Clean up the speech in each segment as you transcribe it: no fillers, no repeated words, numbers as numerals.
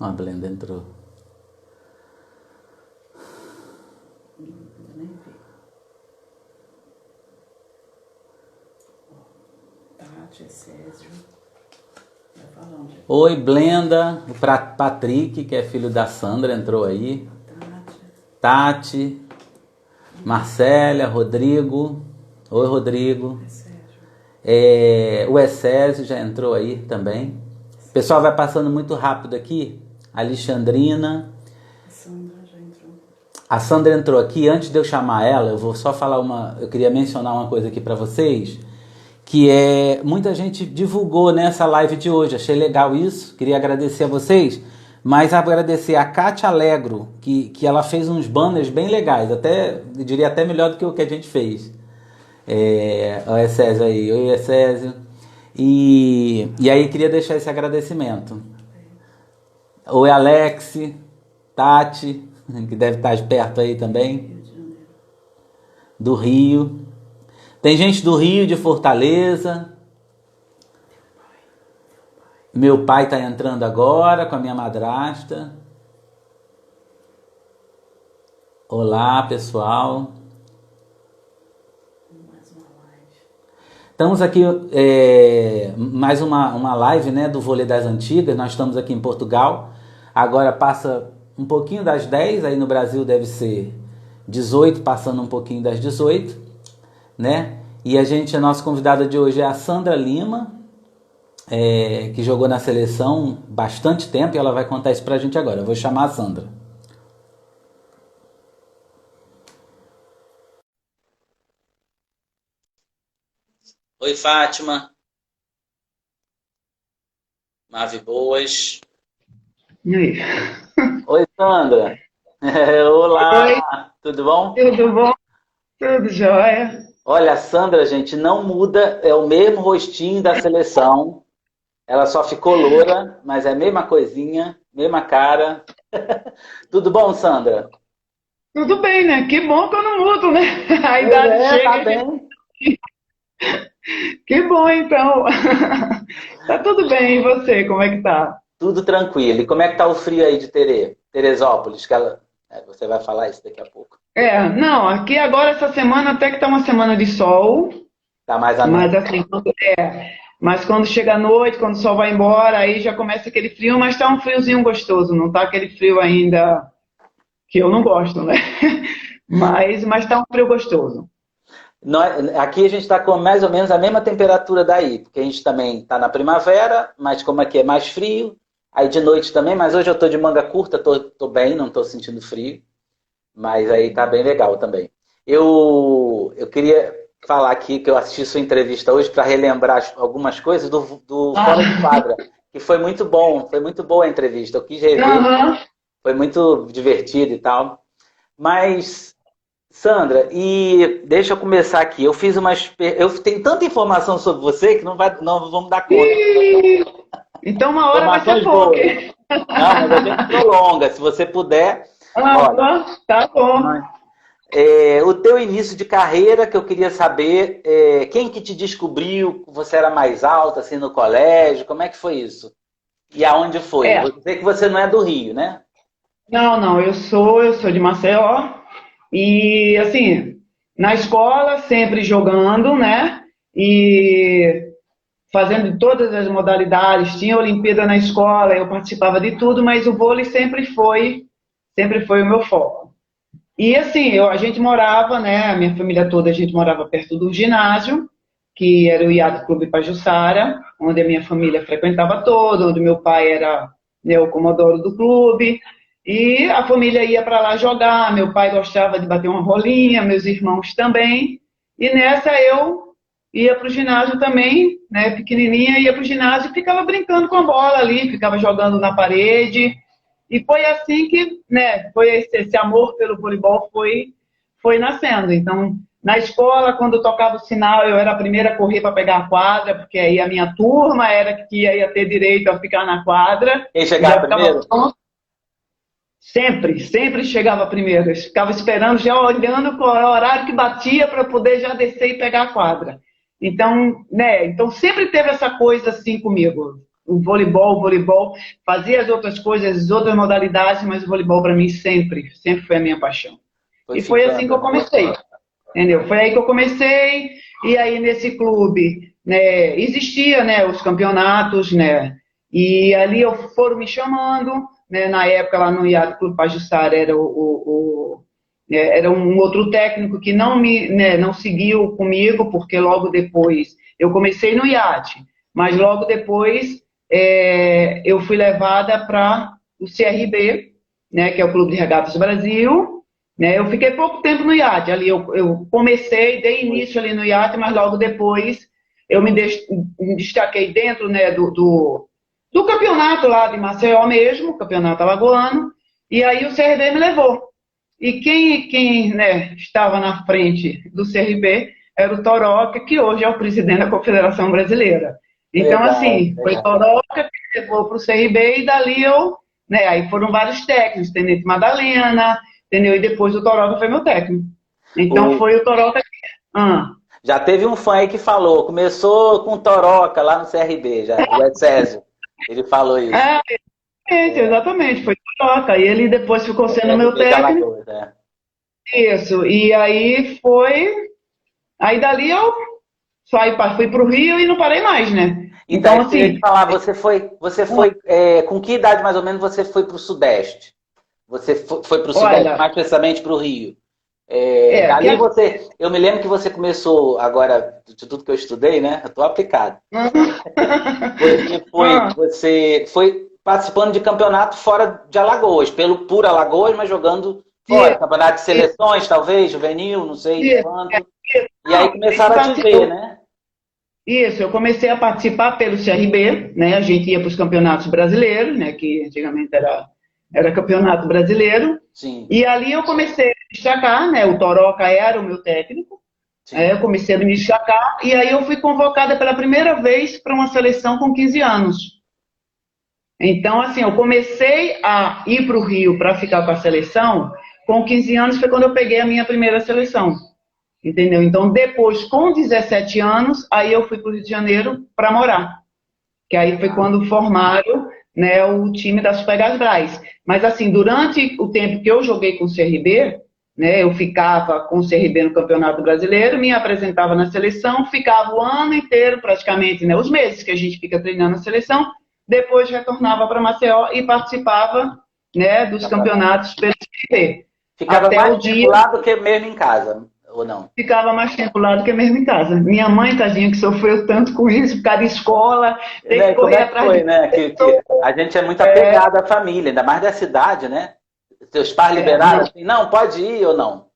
Ó, a Blenda entrou. Ainda nem vi. Tati, Césio. Vai falando. Oi, Blenda. O Patrick, que é filho da Sandra, entrou aí. Tati. Tati. Marcélia, Rodrigo. Oi, Rodrigo. Sérgio. O Essésio já entrou aí também. O pessoal vai passando muito rápido aqui. Alexandrina. A Sandra já entrou. A Sandra entrou aqui. Antes de eu chamar ela, eu vou só falar eu queria mencionar uma coisa aqui para vocês. Que é... Muita gente divulgou nessa live de hoje. Achei legal isso. Queria agradecer a vocês. Mas agradecer a Kátia Alegro, que ela fez uns banners bem legais. Até, eu diria até melhor do que o que a gente fez. O Essésio aí. Oi, Essésio. E aí queria deixar esse agradecimento. Oi, Alex, Tati, que deve estar perto aí também, Rio de Janeiro. do Rio. Tem gente do Rio, de Fortaleza. Meu pai está entrando agora com a minha madrasta. Olá, pessoal. Mais uma live. Estamos aqui, mais uma live, né, do Vôlei das Antigas. Nós estamos aqui em Portugal. Agora passa um pouquinho das 10, aí no Brasil deve ser 18, passando um pouquinho das 18, né? E a nossa convidada de hoje é a Sandra Lima, que jogou na seleção bastante tempo, e ela vai contar isso pra gente agora. Eu vou chamar a Sandra. Oi, Fátima. Mave Boas. E aí? Oi, Sandra. Oi, Olá, tudo bom? tudo bom? Tudo jóia? Olha, a Sandra, gente, não muda, é o mesmo rostinho da seleção. Ela só ficou loura, mas é a mesma coisinha, mesma cara. Tudo bom, Sandra? Tudo bem, né? Que bom que eu não mudo, né? A Pois idade é, tá chega. bem. Que bom, então. Tá tudo bem, e você? Como é que tá? Tudo tranquilo. E como é que tá o frio aí de Teresópolis? Você vai falar isso daqui a pouco. Não, aqui agora essa semana até que tá uma semana de sol, Tá mais ameno. mas assim, mas quando chega a noite, quando o sol vai embora, aí já começa aquele frio, mas tá um friozinho gostoso, não tá aquele frio ainda que eu não gosto, né? Mas tá um frio gostoso. Aqui a gente está com mais ou menos a mesma temperatura daí, porque a gente também está na primavera, mas como aqui é mais frio, aí de noite também, mas hoje eu estou de manga curta, tô bem, não estou sentindo frio, mas aí tá bem legal também. Eu queria falar aqui que eu assisti sua entrevista hoje para relembrar algumas coisas do Fora de Ah, Quadra, que foi muito bom, foi muito boa a entrevista, eu quis rever, aham. foi muito divertido e tal, mas... Sandra, e deixa eu começar aqui. Eu fiz eu tenho tanta informação sobre você que não vamos dar conta. Ih, então uma hora vai ser Informações pouco, boas. hein? Não, mas a gente prolonga, se você puder. Olha, Ah, tá bom. o teu início de carreira, que eu queria saber, quem que te descobriu? Você era mais alta, assim, no colégio? Como é que foi isso? E aonde foi? É, Eu sei que você não é do Rio, né? não, eu sou de Maceió e assim, na escola sempre jogando, né? E fazendo todas as modalidades, tinha Olimpíada na escola, eu participava de tudo, mas o vôlei sempre foi o meu foco. E assim, a gente morava, né, a minha família toda, a gente morava perto do ginásio, que era o Yacht Clube Pajuçara, onde a minha família frequentava toda, onde meu pai era, né, o comodoro do clube, e a família ia para lá jogar, meu pai gostava de bater uma rolinha, meus irmãos também, e nessa eu ia para o ginásio também, né, pequenininha, ia para o ginásio e ficava brincando com a bola ali, ficava jogando na parede, e foi assim que, né, foi esse amor pelo voleibol foi nascendo. Então, na escola, quando tocava o sinal, eu era a primeira a correr para pegar a quadra, porque aí a minha turma era que ia ter direito a ficar na quadra. Quem Já chegava ficava primeiro? pronto. Sempre chegava primeiro. Eu ficava esperando, já olhando qual era o horário que batia para poder já descer e pegar a quadra. Então, né, então sempre teve essa coisa assim comigo. o voleibol, fazia as outras coisas, as outras modalidades, mas o voleibol para mim sempre foi a minha paixão. E foi assim que eu comecei, entendeu? Foi aí que eu comecei, e aí nesse clube, né, existia, né, os campeonatos, né, e ali foram me chamando, né, na época lá no Iate Clube Pajuçara era um outro técnico que não seguiu comigo, porque logo depois eu comecei no iate, mas logo depois eu fui levada para o CRB, né, que é o Clube de Regatas Brasil, né, eu fiquei pouco tempo no iate, ali eu comecei, dei início ali no iate, mas logo depois eu me destaquei dentro, né, do campeonato lá de Maceió mesmo, campeonato alagoano, e aí o CRB me levou. E quem né, estava na frente do CRB era o Toroca, que hoje é o presidente da Confederação Brasileira. Então, assim, foi o Toroca que levou para o CRB e dali né, aí foram vários técnicos, Tenente Madalena, entendeu? E depois o Toroca foi meu técnico. Então, foi o Toroca que... Já teve um fã aí que falou, começou com o Toroca lá no CRB, já, o Edcésio. Ele falou isso. Exatamente, foi Toroca. E ele depois ficou sendo meu técnico. Isso, e aí foi... Aí dali eu fui para o Rio e não parei mais, né? Então assim... Eu te falar, você foi com que idade mais ou menos você foi para o Sudeste? Você foi para o Sudeste, mais precisamente para o Rio? Dali eu me lembro que você começou, agora, de tudo que eu estudei, né? Eu estou aplicado. Você foi participando de campeonato fora de Alagoas, por Alagoas, mas jogando fora. Campeonato de seleções, talvez, juvenil, não sei quanto. E aí começaram a te ver, né? Isso, eu comecei a participar pelo CRB, né? A gente ia para os campeonatos brasileiros, né? Que antigamente era campeonato brasileiro. Sim. E ali eu comecei a destacar, né? O Toroca era o meu técnico. Eu comecei a me destacar e aí eu fui convocada pela primeira vez para uma seleção com 15 anos. Então, assim, eu comecei a ir para o Rio para ficar com a seleção, com 15 anos foi quando eu peguei a minha primeira seleção. Entendeu? Então, depois, com 17 anos, aí eu fui para o Rio de Janeiro para morar. Que aí foi quando formaram, né, o time da Super Brás. Mas, assim, durante o tempo que eu joguei com o CRB, né, eu ficava com o CRB no Campeonato Brasileiro, me apresentava na seleção, ficava o ano inteiro, praticamente, né, os meses que a gente fica treinando na seleção, depois retornava para Maceió e participava, né, dos campeonatos pelo CRB. Ficava até mais tempo lá do que mesmo em casa, ou não? Ficava mais tempo lá do que mesmo em casa. Minha mãe, tadinha, que sofreu tanto com isso, por causa de escola, tem que correr atrás de... né? Que a gente é muito apegado à família, ainda mais da cidade, né? Seus pais liberaram assim, não, pode ir ou não?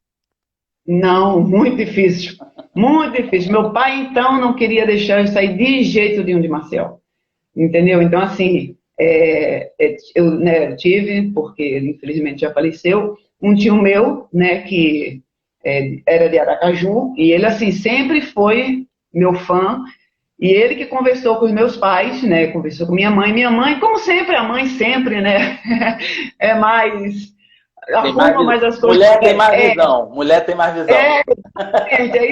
Não, muito difícil. Muito difícil. Meu pai, então, não queria deixar eu sair de jeito nenhum de Maceió. Entendeu? Então, assim, eu tive, porque ele infelizmente já faleceu, um tio meu, né, que era de Aracaju, e ele, assim, sempre foi meu fã, e ele que conversou com os meus pais, né, conversou com minha mãe, como sempre, a mãe sempre, né, é mais... arruma mais as coisas. Mulher tem mais visão, mulher tem mais visão. É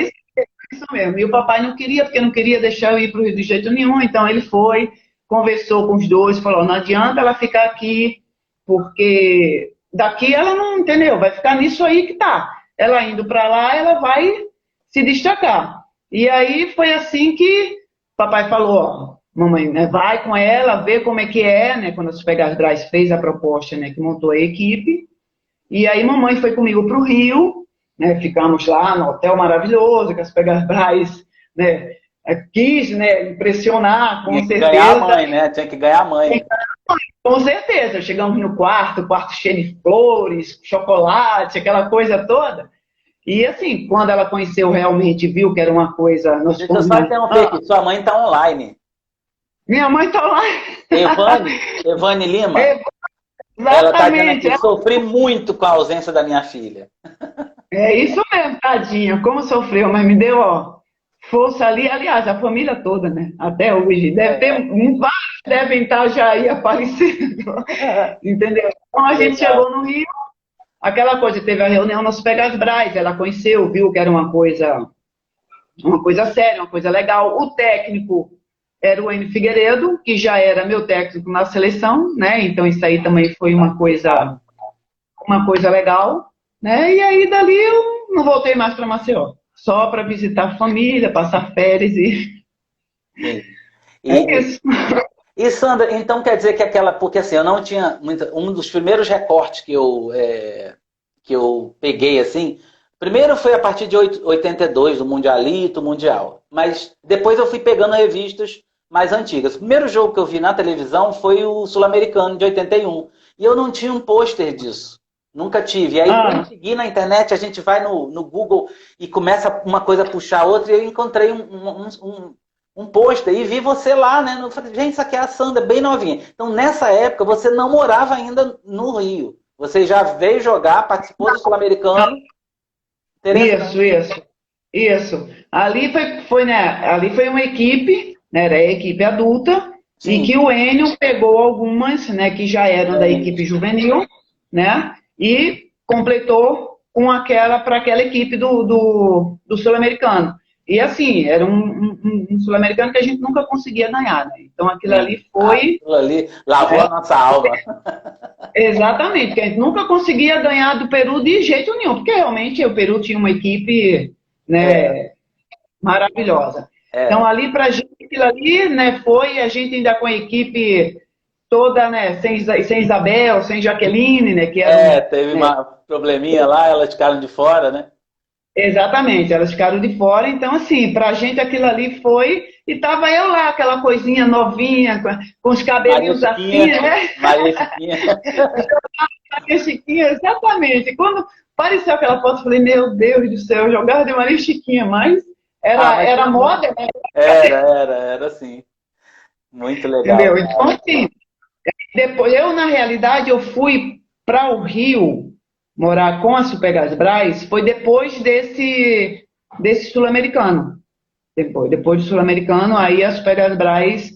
isso mesmo. E o papai não queria, porque não queria deixar eu ir para o Rio de jeito nenhum, então ele foi, conversou com os dois, falou, não adianta ela ficar aqui, porque daqui ela não, entendeu, vai ficar nisso aí que tá. Ela indo para lá, ela vai se destacar. E aí foi assim que o papai falou, ó, mamãe, né, vai com ela, vê como é que é, né, quando a Super Brás fez a proposta, né, que montou a equipe. E aí mamãe foi comigo para o Rio, né, ficamos lá no hotel maravilhoso, que a Super Brás, né, quis, né, impressionar, com certeza. Ganhar a mãe, né? Tinha que ganhar a mãe. Com certeza. Chegamos no quarto cheio de flores, chocolate, aquela coisa toda. E assim, quando ela conheceu realmente, viu que era uma coisa... Deixa eu só interromper aqui, sua mãe está online. Minha mãe está online. Evane Lima? Exatamente. Ela está dizendo que sofri muito com a ausência da minha filha. É isso mesmo, tadinha. Como sofreu, mas me deu, ó, força ali. Aliás, a família toda, né? Até hoje. Deve ter vários devem estar já aí aparecendo. Entendeu? Então a gente chegou no Rio, aquela coisa, teve a reunião nas Super Brás, ela conheceu, viu que era uma coisa séria, uma coisa legal. O técnico era o Enio Figueiredo, que já era meu técnico na seleção, né? Então isso aí também foi uma coisa legal, né? E aí dali eu não voltei mais para Maceió, só para visitar a família, passar férias e Sim. é E, isso. e Sandra, então quer dizer que aquela. Porque assim, eu não tinha muita. Um dos primeiros recortes que eu peguei assim. Primeiro foi a partir de 82, do Mundialito, Mundial. Mas depois eu fui pegando revistas mais antigas. O primeiro jogo que eu vi na televisão foi o Sul-Americano de 81. E eu não tinha um pôster disso. Nunca tive. E aí, para Ah, seguir na internet, a gente vai no Google e começa uma coisa a puxar a outra. E eu encontrei um pôster e vi você lá, né? Eu falei, gente, isso aqui é a Sandra, bem novinha. Então, nessa época, você não morava ainda no Rio. Você já veio jogar, participou do Sul-Americano. Interessante. isso. Ali foi uma equipe, né? Era a equipe adulta, e Sim. que o Enio pegou algumas, né? Que já eram da equipe juvenil, né? E completou com aquela para aquela equipe do Sul-Americano. E assim, era um Sul-Americano que a gente nunca conseguia ganhar, né? Então aquilo Sim. ali foi. Aquilo ali lavou a nossa alma. Exatamente, porque a gente nunca conseguia ganhar do Peru de jeito nenhum, porque realmente o Peru tinha uma equipe, É, né, maravilhosa. Então, é. ali pra gente, aquilo ali, né, foi a gente ainda com a equipe toda, né, sem Isabel, sem Jaqueline, né, que eram, Teve né, uma probleminha lá, elas ficaram de fora, né? exatamente, elas ficaram de fora. Então, assim, pra gente aquilo ali foi, e tava eu lá, aquela coisinha novinha, com os Maria cabelinhos assim, Chiquinha, né, Maria Chiquinha. Maria Chiquinha, exatamente. Quando apareceu aquela foto, eu falei, meu Deus do céu, eu jogava de Maria Chiquinha, mas Ah, era, mas era tudo bem. moda, né? Era sim. Muito legal, Entendeu? Então, cara. assim, depois, na realidade, eu fui para o Rio morar com a Supergás Brás, foi depois desse sul-americano. Depois do sul-americano, aí a Supergás Brás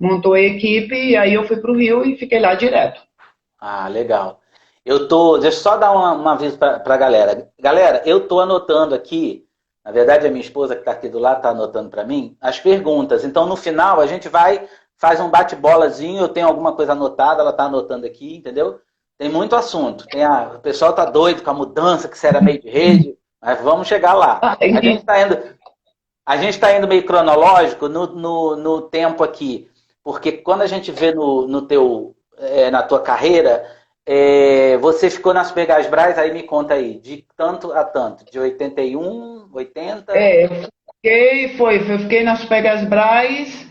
montou a equipe, e aí eu fui para o Rio e fiquei lá direto. Ah, legal. Deixa eu só dar um aviso para a galera. Galera, eu tô anotando aqui, na verdade a minha esposa que está aqui do lado está anotando para mim, as perguntas. Então no final a gente faz um bate-bolazinho, eu tenho alguma coisa anotada, ela está anotando aqui, entendeu? Tem muito assunto. O pessoal tá doido com a mudança, que você era meio de rede, mas vamos chegar lá. Ah, A gente está indo meio cronológico no tempo aqui, porque quando a gente vê na tua carreira, você ficou nas Pegasbras, aí me conta aí, de tanto a tanto, de 81, 80? eu fiquei nas Pegas Braz,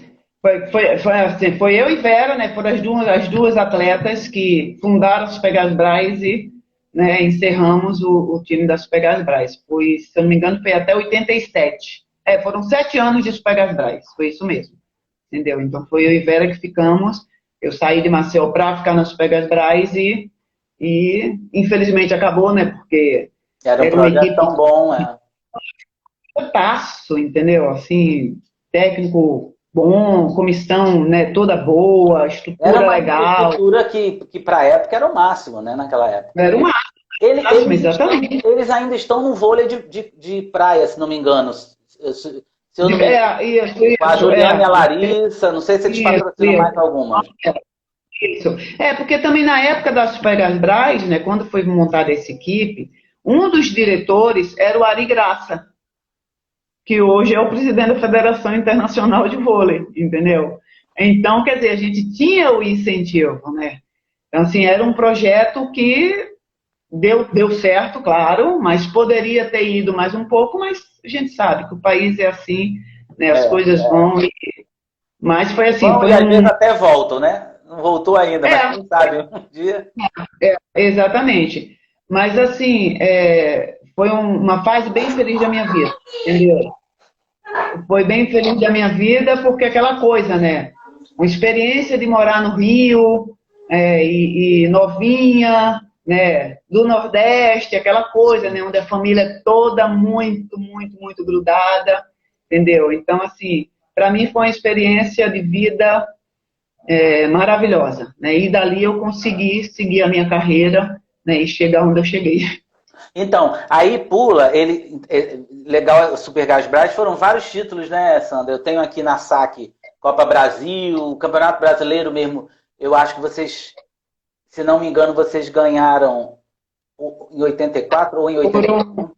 foi eu e Vera, né, foram as duas atletas que fundaram as Pegas Braz e, né, encerramos o time das Pegas Braz. Foi, se eu não me engano, foi até 87. Foram 7 anos de Pegas Braz, foi isso mesmo, entendeu? Então foi eu e Vera que ficamos, eu saí de Maceió para ficar nas Pegas Braz e infelizmente acabou, né, porque Era um era uma projeto equipe tão bom, é. taço, entendeu? Assim, técnico bom, comissão, né, toda boa, Era estrutura uma legal. infraestrutura que para a época era o máximo, né, naquela época. Era um máximo, exatamente. Eles ainda estão no vôlei de praia, se não me engano. Se eu não me engano, com a Juliana e a Larissa, não sei se eles patrocinam isso, mais alguma. isso. Porque também na época das Super Brás, né, quando foi montada essa equipe, um dos diretores era o Ari Graça, que hoje é o presidente da Federação Internacional de Vôlei, entendeu? Então, quer dizer, a gente tinha o incentivo, né? Então, assim, era um projeto que deu certo, claro, mas poderia ter ido mais um pouco, mas a gente sabe que o país é assim, né? As coisas vão, mas foi assim, Bom, foi e às vezes até voltam, né? Não voltou ainda, mas É, quem sabe um dia. exatamente. Mas, assim, foi uma fase bem feliz da minha vida, entendeu? Foi bem feliz da minha vida, porque aquela coisa, né? Uma experiência de morar no Rio, e novinha, né? Do Nordeste, aquela coisa, né? Onde a família é toda muito, muito, muito grudada, entendeu? Então, assim, para mim foi uma experiência de vida maravilhosa, né? E dali eu consegui seguir a minha carreira, né? E chegar onde eu cheguei. Então, aí pula, legal, o Super Gás Brás foram vários títulos, né, Sandra? Eu tenho aqui na saque Copa Brasil, o Campeonato Brasileiro mesmo. Eu acho que vocês, se não me engano, vocês ganharam em 84 ou em 85?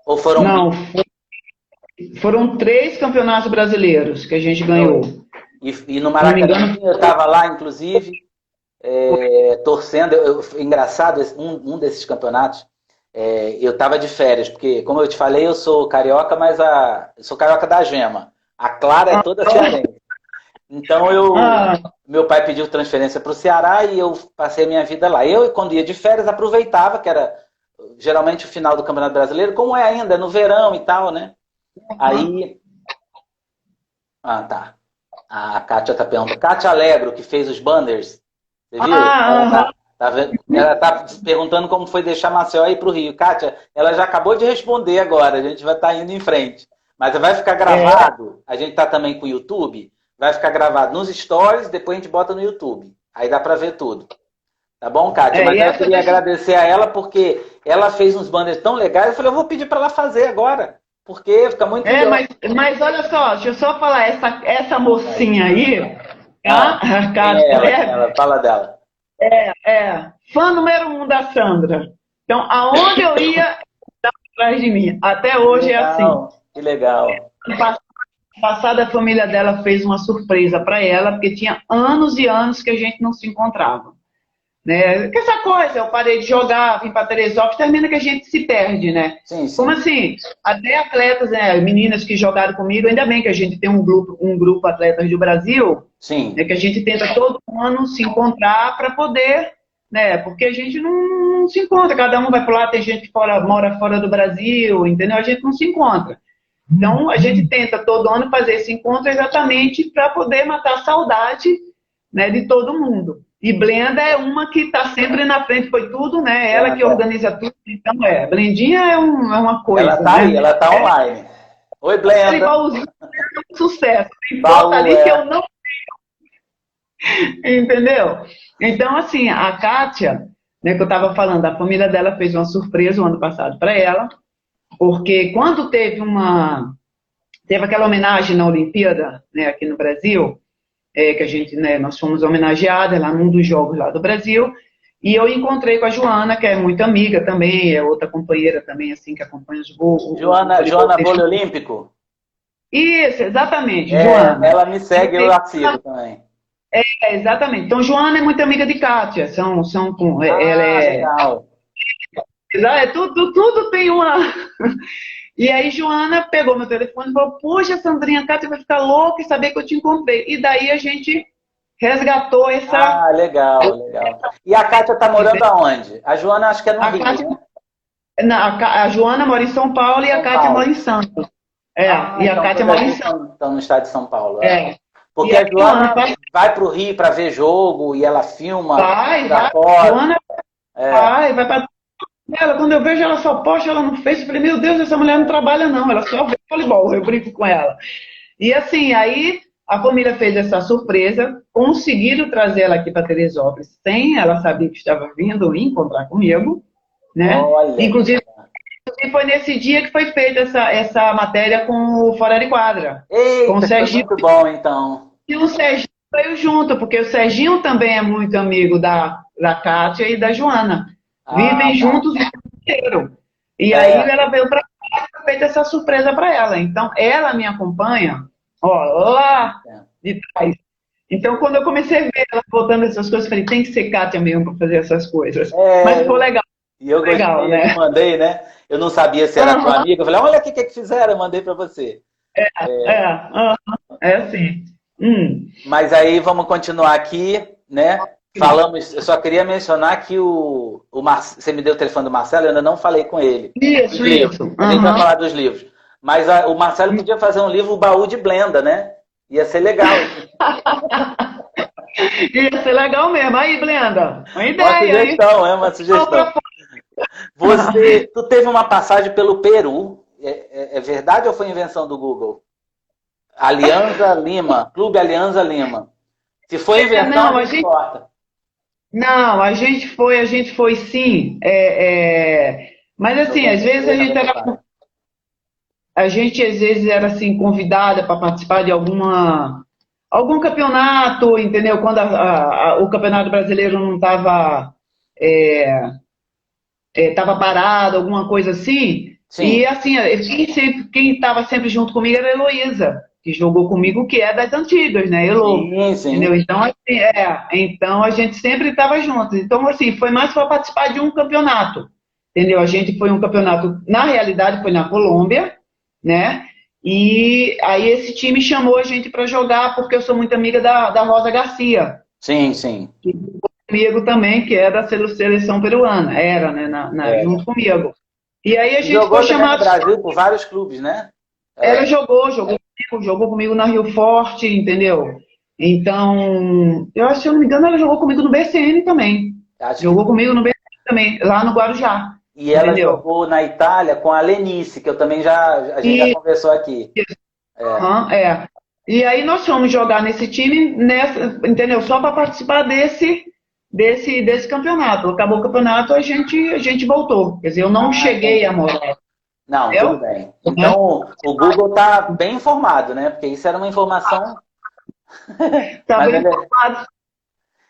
Ou foram Não, foram 3 campeonatos brasileiros que a gente ganhou. E no Maracanã, eu estava lá, inclusive, torcendo. Engraçado, um desses campeonatos, eu estava de férias, porque, como eu te falei, eu sou carioca, mas eu sou carioca da gema. A Clara é toda cearense. Então, meu pai pediu transferência para o Ceará e eu passei a minha vida lá. Eu, quando ia de férias, aproveitava, que era geralmente o final do Campeonato Brasileiro, como é ainda, no verão e tal, né? Aí... tá. A Kátia tá perguntando. Kátia Alegro, que fez os banners. Você viu? Ela tá perguntando como foi deixar Maceió ir pro Rio. Kátia, ela já acabou de responder agora. A gente vai estar indo em frente. Mas vai ficar gravado. A gente tá também com o YouTube. Vai ficar gravado nos stories, depois a gente bota no YouTube. Aí dá pra ver tudo. Tá bom, Kátia? Mas eu queria agradecer a ela porque ela fez uns banners tão legais. Eu falei, eu vou pedir pra ela fazer agora. Porque fica muito legal. Mas olha só, deixa eu só falar, essa mocinha aí, a Kátia, ela fala dela. Fã número 1 da Sandra. Então, aonde eu ia, ela estava atrás de mim. Até hoje é assim. Que legal. Passada, a família dela fez uma surpresa para ela, porque tinha anos e anos que a gente não se encontrava. Né? Que essa coisa, eu parei de jogar, vim para Teresópolis, termina que a gente se perde, né? Sim. Como assim? Até atletas, né, meninas que jogaram comigo, ainda bem que a gente tem um grupo atletas do Brasil, sim, né, que a gente tenta todo ano se encontrar para poder, né? Porque a gente não se encontra, cada um vai para lá, tem gente que mora fora do Brasil, entendeu? A gente não se encontra. Então, a gente tenta todo ano fazer esse encontro exatamente para poder matar a saudade, né, de todo mundo. E Blenda é uma que está sempre na frente, foi tudo, né? Ela que organiza tudo. Então, Blendinha é uma coisa. Ela tá aí, ela tá online. Oi, Blenda. Igualzinho, é um sucesso. Tem foto ali que eu não tenho. Entendeu? Então, assim, a Kátia, né, que eu estava falando, a família dela fez uma surpresa o ano passado para ela, porque quando teve aquela homenagem na Olimpíada, né, aqui no Brasil, que a gente, né, nós fomos homenageadas lá num dos jogos lá do Brasil, e eu encontrei com a Joana, que é muito amiga também, é outra companheira também, assim, que acompanha os gols. Joana Vôlei Olímpico? Isso, exatamente, Joana. Ela me segue, eu a sigo também. Exatamente. Então, Joana é muito amiga de Kátia, ela é... legal. Tudo tem uma... E aí, Joana pegou meu telefone e falou, poxa, Sandrinha, a Kátia vai ficar louca e saber que eu te encontrei. E daí a gente resgatou essa... legal. E a Kátia tá morando aonde? A Joana acho que é no Rio, Kátia, né? a Joana mora em São Paulo e a Kátia mora em Santos. E a Kátia mora em Santos. Então, no estado de São Paulo. Porque e a Joana vai pro Rio para ver jogo e ela filma. Vai. Joana vai pra... Ela, quando eu vejo ela só posta, ela não fez, eu falei, meu Deus, essa mulher não trabalha não, ela só vê voleibol, eu brinco com ela. E assim, aí a família fez essa surpresa, conseguiram trazer ela aqui para Teresópolis, sem ela saber que estava vindo encontrar comigo, né? Olha. Inclusive, foi nesse dia que foi feita essa matéria com o Fora de Quadra. Eita, com o Serginho. Muito bom, então. E o Serginho veio junto, porque o Serginho também é muito amigo da Kátia e da Joana. Vivem juntos o tempo inteiro. E aí ela veio para cá e fez essa surpresa para ela. Então, ela me acompanha, lá de trás. Então, quando eu comecei a ver ela botando essas coisas, eu falei, tem que ser Kátia mesmo para fazer essas coisas. Mas ficou legal. E eu legal, gostei, né? Eu mandei, né? Eu não sabia se era tua amiga. Eu falei, olha o que fizeram, eu mandei para você. Sim. Mas aí vamos continuar aqui, né? Falamos, eu só queria mencionar que você me deu o telefone do Marcelo, eu ainda não falei com ele. Isso. A gente vai falar dos livros. Mas o Marcelo podia fazer um livro, o Baú de Blenda, né? Ia ser legal. Ia ser legal mesmo. Aí, Blenda, uma ideia. Uma sugestão, uma sugestão. Tu teve uma passagem pelo Peru. É verdade ou foi invenção do Google? Alianza Lima, Clube Alianza Lima. Se foi invenção, não importa. Não, a gente foi sim. Mas assim, às vezes a gente às vezes era assim convidada para participar de alguma algum campeonato, entendeu? Quando o Campeonato Brasileiro não estava tava parado, alguma coisa assim. Sim, E assim, quem estava sempre junto comigo era a Heloísa, que jogou comigo, que é das antigas, né? Elô. sim, sim. Entendeu? Então, assim, então a gente sempre estava junto. Então, assim, foi mais para participar de um campeonato. Entendeu? A gente foi um campeonato, na realidade, foi na Colômbia, né? E aí esse time chamou a gente para jogar, porque eu sou muito amiga da Rosa Garcia, Sim, sim. que jogou comigo também, que é da seleção peruana, era, né, É. junto comigo. E aí a gente foi Jogou também no chamado, Brasil por vários clubes, né? ela É, jogou comigo na Rio Forte, entendeu? Então, eu acho, se eu não me engano, ela jogou comigo no BCN também. acho que. Jogou comigo no BCN também, lá no Guarujá, E ela entendeu? jogou na Itália com a Lenice, que eu também a gente já E, conversou aqui. É. aham, e aí nós fomos jogar nesse time, entendeu? Só para participar desse campeonato. Acabou o campeonato, a gente voltou. Quer dizer, eu não Ah, cheguei a entendi. morar, Não, tudo entendeu? bem. Então, o Google está bem informado, né? Porque isso era uma informação. Estava Mas informado.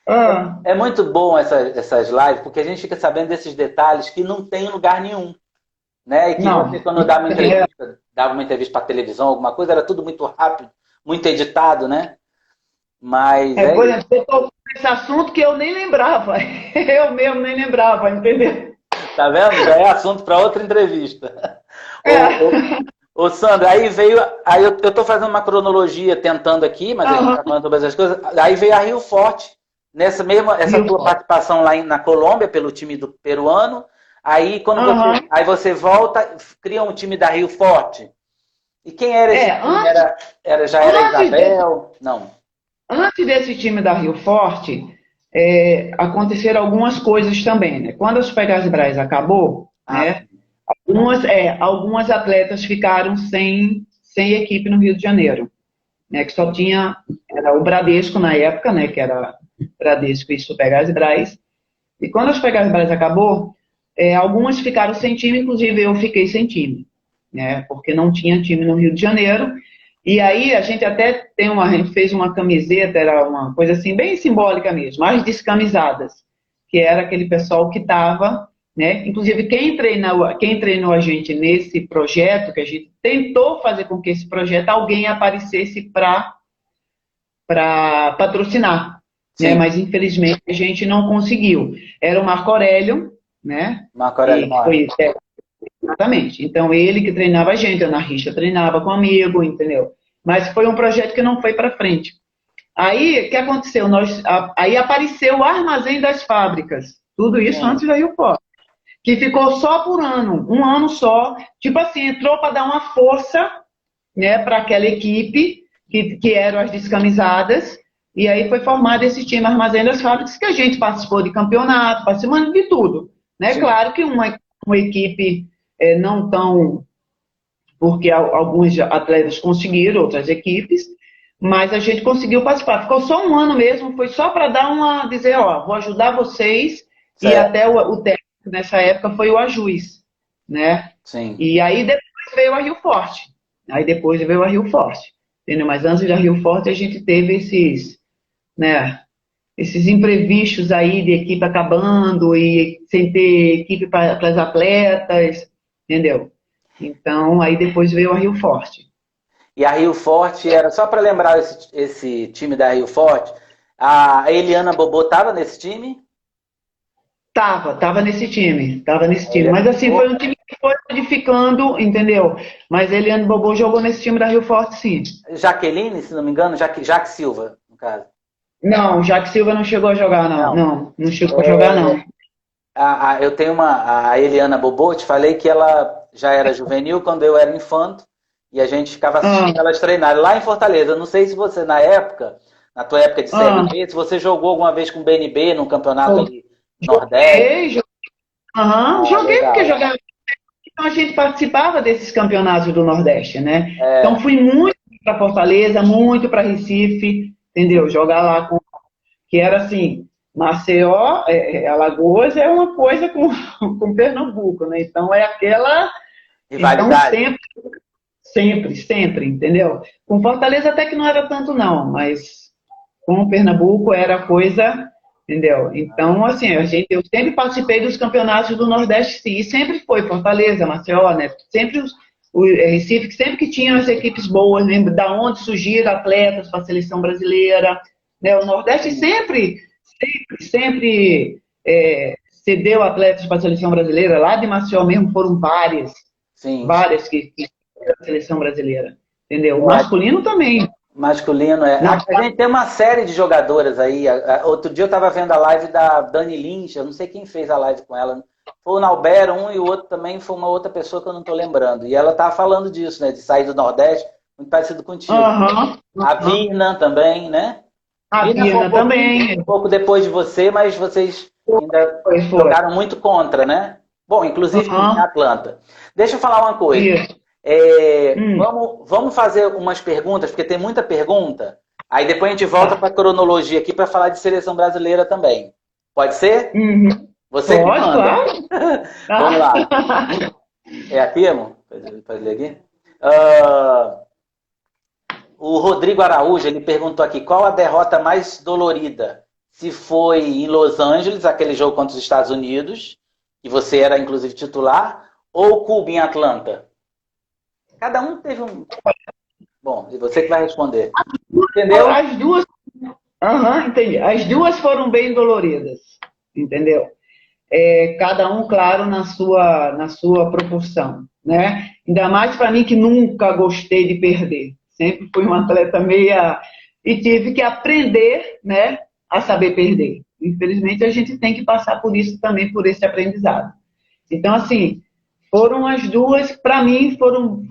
Ah, é muito bom essas lives, porque a gente fica sabendo desses detalhes que não tem em lugar nenhum, né? E que você, não. quando dava uma entrevista para televisão, alguma coisa, era tudo muito rápido, muito editado, né? Mas é Por isso. exemplo, você tocou nesse assunto que eu nem lembrava. Eu mesmo nem lembrava, entendeu? Tá vendo? Já é assunto para outra entrevista. Ô, É. ô, Sandra, aí veio. Aí eu tô fazendo uma cronologia tentando aqui, mas a gente Aham. tá falando sobre essas coisas. Aí veio a Rio Forte, essa Rio tua Forte. participação lá na Colômbia, pelo time do peruano. Aí quando Aham. você volta, cria um time da Rio Forte. E quem era esse time? Antes, Já era antes desse, Isabel? Não. antes desse time da Rio Forte, aconteceram algumas coisas também, né? Quando os Pegas Braz acabou, Ah, né? Algumas atletas ficaram sem equipe no Rio de Janeiro, né? Que só tinha, era o Bradesco na época, né? Que era Bradesco e Supergás e Brás. E quando os Pegas Braz acabou, algumas ficaram sem time, inclusive eu fiquei sem time, né? Porque não tinha time no Rio de Janeiro. E aí a gente a gente fez uma camiseta, era uma coisa assim bem simbólica mesmo, as descamisadas, que era aquele pessoal que estava, né? Inclusive quem treinou a gente nesse projeto, que a gente tentou fazer com que esse projeto alguém aparecesse para patrocinar, né? sim. Mas infelizmente a gente não conseguiu. Era o Marco Aurélio, né? Marco Aurélio Que Mora. foi exatamente. Então ele que treinava a gente, a Ana Richa treinava com um amigo, entendeu? Mas foi um projeto que não foi para frente. Aí o que aconteceu? Aí apareceu o Armazém das Fábricas. Tudo isso Sim, antes da Rio Forte, que ficou só por ano, um ano só. Tipo assim, entrou para dar uma força, né, para aquela equipe que eram as descamisadas, e aí foi formado esse time Armazém das Fábricas, que a gente participou de campeonato, participando de tudo. Né? sim. Claro que uma equipe não tão, porque alguns atletas conseguiram, outras equipes, mas a gente conseguiu participar. Ficou só um ano mesmo, foi só para dizer, ó, vou ajudar vocês, e Certo. até o técnico nessa época foi o Ajuiz, né? Sim. E aí depois veio a Rio Forte. Aí depois veio a Rio Forte. Entendeu? Mas antes da Rio Forte a gente teve né, esses imprevistos aí de equipe acabando e sem ter equipe para as atletas, entendeu? Então aí depois veio a Rio Forte. E a Rio Forte era, só para lembrar esse time da Rio Forte, a Eliana Bobô estava nesse time? Tava nesse A time. Eliana Mas assim, foi Bobô. um time que foi modificando, entendeu? Mas Eliane Bobô jogou nesse time da Rio Forte, sim. Jaqueline, se não me engano, Jaque Silva, no caso. Não, Jaque Silva não chegou a jogar, não. Não. Não chegou a jogar, não. Eu tenho a Eliana Bobô, te falei que ela já era juvenil quando eu era infanto, e a gente ficava Ah, assistindo elas treinarem lá em Fortaleza. Eu não sei se você, na época, na tua época de Série ah, B, se você jogou alguma vez com o BNB num campeonato jo- ali Nordeste. joguei, aham, Ah, joguei porque legal. jogava. Então a gente participava desses campeonatos do Nordeste, né? Então É, fui muito para Fortaleza, muito para Recife, entendeu? Jogar lá que era assim, Maceió, Alagoas é uma coisa com, com Pernambuco, né? Então é aquela. Então rivalidade. sempre, sempre, entendeu? Com Fortaleza até que não era tanto não, mas com o Pernambuco era coisa, entendeu? Então, assim, eu sempre participei dos campeonatos do Nordeste, sim, e sempre foi Fortaleza, Maceió, né? Sempre o Recife, sempre que tinha as equipes boas, lembra da onde surgiram atletas para a seleção brasileira, né? O Nordeste sempre cedeu atletas para a seleção brasileira. Lá de Maceió mesmo foram Sim. várias que a seleção brasileira, entendeu? O masculino também. Masculino, é. A gente tem uma série de jogadoras aí. Outro dia eu estava vendo a live da Dani Lynch, eu não sei quem fez a live com ela. Foi o Nauber, um, e o outro também foi uma outra pessoa que eu não estou lembrando. E ela estava falando disso, né? De sair do Nordeste, muito parecido contigo. A Virna também, né? A Virna também. Um pouco depois de você, mas vocês ainda jogaram muito contra, né? Bom, inclusive em Atlanta. Deixa eu falar uma coisa. Vamos fazer umas perguntas, porque tem muita pergunta. Aí depois a gente volta para a cronologia aqui para falar de seleção brasileira também. Pode ser? Você pode, claro. Vamos lá. É aqui, amor? Pode ler aqui? O Rodrigo Araújo, ele perguntou aqui, qual a derrota mais dolorida? Se foi em Los Angeles, aquele jogo contra os Estados Unidos, que você era inclusive titular, ou Cuba em Atlanta? Cada um teve um... Bom, e você que vai responder. Entendeu? As duas... entendi. As duas foram bem doloridas, entendeu? Cada um, claro, na sua proporção, né? Ainda mais para mim que nunca gostei de perder. Sempre fui uma atleta meia... E tive que aprender, né, a saber perder. Infelizmente, a gente tem que passar por isso também, por esse aprendizado. Então, assim... Foram as duas, para mim, foram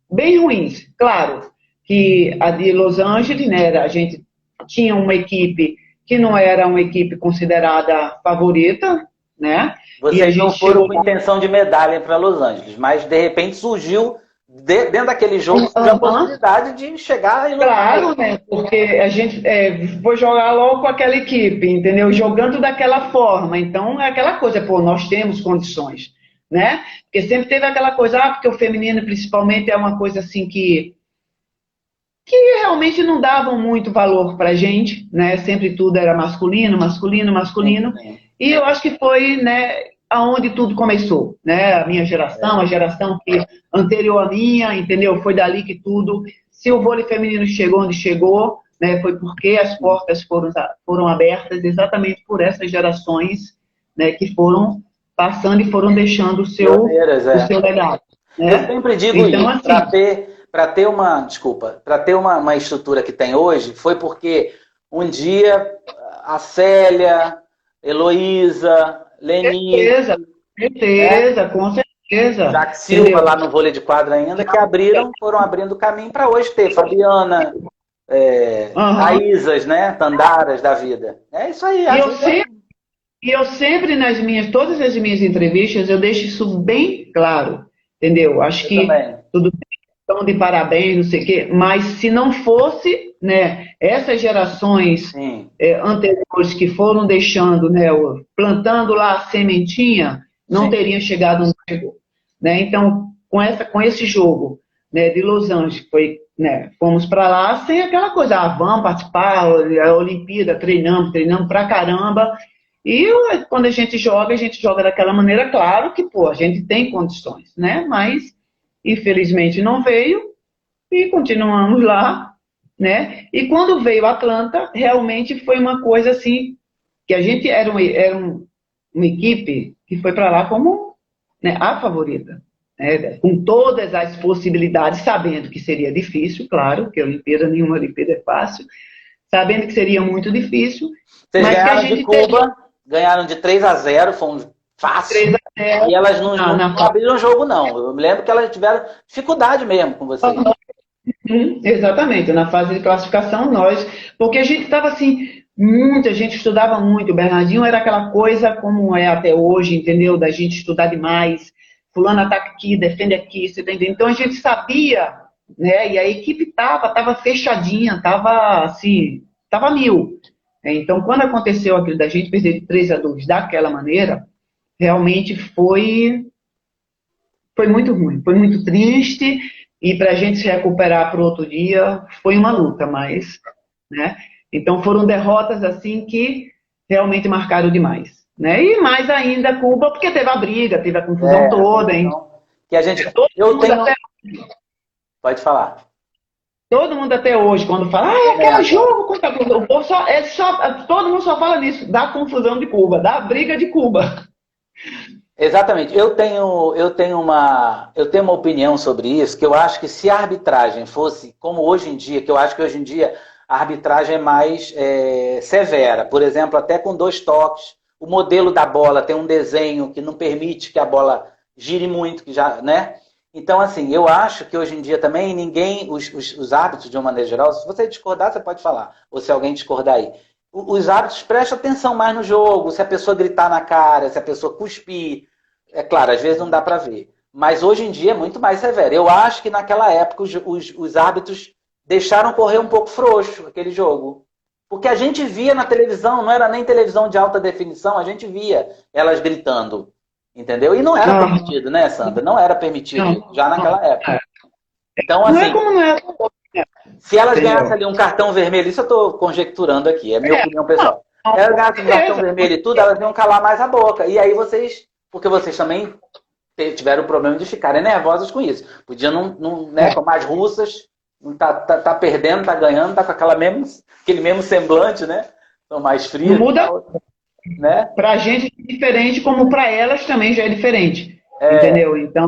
bem ruins. Claro que a de Los Angeles, né, a gente tinha uma equipe que não era uma equipe considerada favorita, né? Vocês não foram com intenção de medalha para Los Angeles, mas de repente surgiu, dentro daquele jogo, a possibilidade de chegar em Los Angeles. Claro, né? Porque a gente foi jogar logo com aquela equipe, entendeu? Jogando daquela forma. Então, é aquela coisa, pô, nós temos condições. Né? Porque sempre teve aquela coisa, porque o feminino principalmente é uma coisa assim que realmente não davam muito valor pra gente, né? Sempre tudo era masculino. E eu acho que foi, né, aonde tudo começou, né? A minha geração, a geração que anterior à minha, entendeu? Foi dali que tudo. Se o vôlei feminino chegou onde chegou, né, foi porque as portas foram abertas exatamente por essas gerações, né, que foram passando e foram deixando o seu legado. Né? Eu sempre digo então, isso, assim, para ter uma estrutura que tem hoje, foi porque um dia a Célia, Heloísa, Leni... Certeza, com certeza. Jacques Silva, lá no vôlei de quadra ainda, que foram abrindo caminho para hoje ter Fabiana, Raízas, né? Tandaras da vida. É isso aí. E eu sempre, todas as minhas entrevistas, eu deixo isso bem claro, entendeu? Acho que tudo bem, estão de parabéns, não sei o quê, mas se não fosse, né, essas gerações anteriores que foram deixando, né, plantando lá a sementinha, não teriam chegado onde chegou. Né? Então, com esse jogo, né, de Los Angeles, fomos para lá sem aquela coisa, vamos participar, a Olimpíada, treinamos pra caramba. E quando a gente joga daquela maneira, claro que, pô, a gente tem condições, né? Mas, infelizmente, não veio e continuamos lá, né? E quando veio a Atlanta, realmente foi uma coisa assim, que a gente era uma equipe que foi para lá como, né, a favorita, né? Com todas as possibilidades, sabendo que seria difícil, claro, porque nenhuma Olimpíada é fácil, sabendo que seria muito difícil. Vocês ganharam de Cuba... Ganharam de 3-0, foi um fácil. 3-0. E elas não abriram o jogo, não. Eu me lembro que elas tiveram dificuldade mesmo com vocês. Exatamente, na fase de classificação, porque a gente estava assim, muita gente estudava muito. O Bernardinho era aquela coisa como é até hoje, entendeu? Da gente estudar demais. Fulano ataca aqui, defende aqui, você tá entendendo? Então a gente sabia, né? E a equipe estava fechadinha, estava mil. Então, quando aconteceu aquilo da gente perder de 3-2 daquela maneira, realmente foi muito ruim, foi muito triste, e para a gente se recuperar para o outro dia foi uma luta, mas, né? Então foram derrotas assim que realmente marcaram demais, né? E mais ainda Cuba, porque teve a briga, teve a confusão toda, hein? Que a gente, Todo eu mundo tenho, até pode falar. Todo mundo até hoje, quando fala, aquele jogo contra Cuba, o povo todo mundo só fala nisso, da confusão de Cuba, da briga de Cuba. Exatamente. Eu tenho uma opinião sobre isso, que eu acho que se a arbitragem fosse como hoje em dia, que eu acho que hoje em dia a arbitragem é mais severa, por exemplo, até com 2 toques, o modelo da bola tem um desenho que não permite que a bola gire muito, que já, né? Então, assim, eu acho que hoje em dia também os árbitros de uma maneira geral, se você discordar, você pode falar, ou se alguém discordar aí. Os árbitros prestam atenção mais no jogo, se a pessoa gritar na cara, se a pessoa cuspir. É claro, às vezes não dá para ver. Mas hoje em dia é muito mais severo. Eu acho que naquela época os árbitros deixaram correr um pouco frouxo aquele jogo. Porque a gente via na televisão, não era nem televisão de alta definição, a gente via elas gritando. Entendeu? E não era permitido, né, Sandra? Não era permitido já naquela época. Então, Não assim, é como não é. se elas ganhassem ali um cartão vermelho, isso eu estou conjecturando aqui, é minha opinião pessoal. Elas ganhassem um cartão vermelho e tudo, elas iam calar mais a boca. E aí vocês, porque vocês também tiveram o problema de ficarem nervosas com isso. Podiam, né, como as russas, tá perdendo, tá ganhando, tá com aquele mesmo semblante, né? São mais frias. Não muda. Né? Pra gente é diferente, como para elas também já é diferente. Entendeu? Então,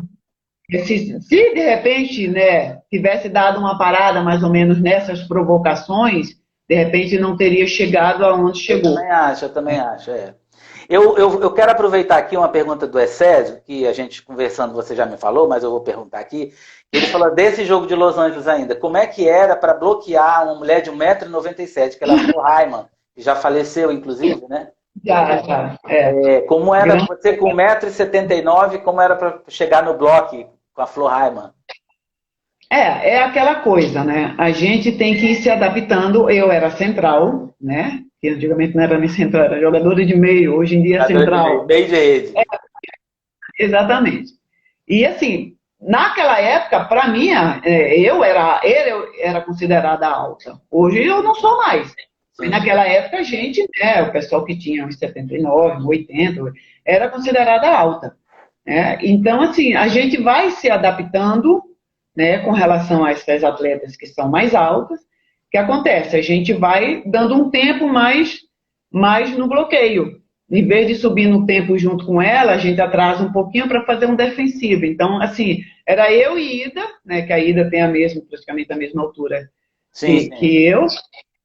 se de repente, né, tivesse dado uma parada mais ou menos nessas provocações, de repente não teria chegado aonde chegou. Eu também acho. Eu quero aproveitar aqui uma pergunta do Essésio, que a gente conversando, você já me falou, mas eu vou perguntar aqui. Ele falou desse jogo de Los Angeles ainda. Como é que era para bloquear uma mulher de 1,97 m, que ela foi Raiman, que já faleceu, inclusive, né? Já. Como era você com 1,79 m, como era para chegar no bloco com a Flo Raiman? É aquela coisa, né? A gente tem que ir se adaptando. Eu era central, né? Que antigamente não era nem central, era jogadora de meio, hoje em dia é central. Meio de rede. Exatamente. E assim, naquela época, para mim, eu era considerada alta. Hoje eu não sou mais. E naquela época a gente, né, o pessoal que tinha uns 79, 80, era considerada alta. Né? Então, assim, a gente vai se adaptando, né, com relação a essas atletas que são mais altas. O que acontece? A gente vai dando um tempo mais no bloqueio. Em vez de subir no tempo junto com ela, a gente atrasa um pouquinho para fazer um defensivo. Então, assim, era eu e Ida, né, que a Ida tem praticamente a mesma altura que eu.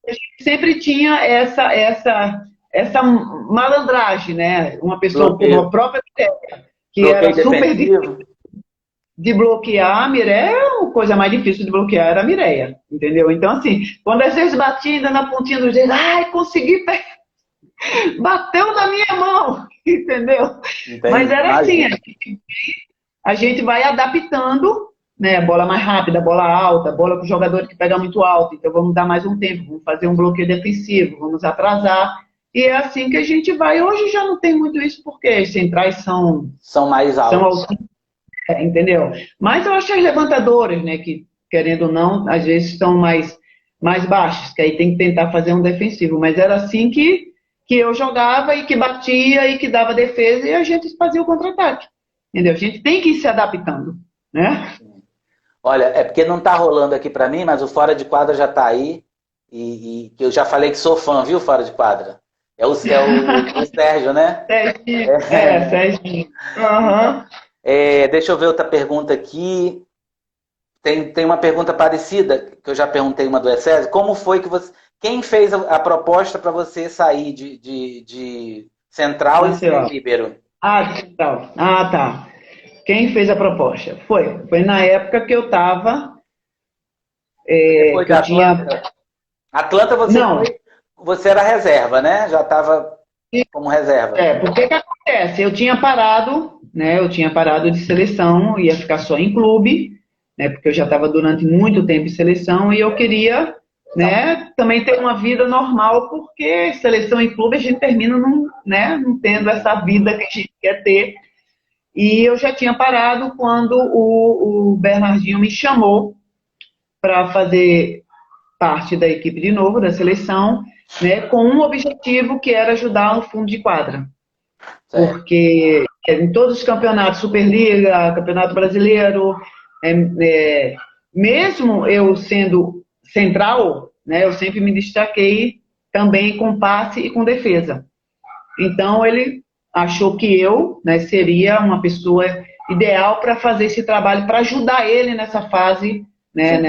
A gente sempre tinha essa malandragem, né? Uma pessoa com a própria ideia, que era super difícil de bloquear. A Mireia, a coisa mais difícil de bloquear era a Mireia, entendeu? Então, assim, quando às vezes batia ainda na pontinha dos dedos, consegui pegar. Bateu na minha mão, entendeu? Entendi. Mas era assim, a gente vai adaptando, né? Bola mais rápida, bola alta, bola com o jogador que pega muito alto, então vamos dar mais um tempo, vamos fazer um bloqueio defensivo, vamos atrasar, e é assim que a gente vai. Hoje já não tem muito isso, porque as centrais são mais altas. Entendeu? Mas eu acho as levantadoras, né, que querendo ou não, às vezes são mais baixas, que aí tem que tentar fazer um defensivo, mas era assim que eu jogava e que batia e que dava defesa e a gente fazia o contra-ataque. Entendeu? A gente tem que ir se adaptando, né? Olha, é porque não tá rolando aqui para mim, mas o Fora de Quadra já tá aí e eu já falei que sou fã, viu, Fora de Quadra? É o Sérgio, né? Sérgio. Uhum. Deixa eu ver outra pergunta aqui. Tem uma pergunta parecida, que eu já perguntei uma do Essésio. Como foi que você... Quem fez a proposta para você sair de central e ser líbero? Central. Tá. Quem fez a proposta? Foi na época que eu estava... Foi de Atlanta? Atlanta você era reserva, né? Já estava como reserva. Porque que acontece? Eu tinha parado, né? Eu tinha parado de seleção, ia ficar só em clube, né? Porque eu já estava durante muito tempo em seleção e eu queria... né, também ter uma vida normal, porque seleção em clube a gente termina não tendo essa vida que a gente quer ter. E eu já tinha parado quando o Bernardinho me chamou para fazer parte da equipe de novo, da seleção, né, com um objetivo que era ajudar no fundo de quadra. Certo. Porque em todos os campeonatos, Superliga, Campeonato Brasileiro, mesmo eu sendo central, né, eu sempre me destaquei também com passe e com defesa. Então ele achou que eu, né, seria uma pessoa ideal para fazer esse trabalho, para ajudar ele nessa fase, né,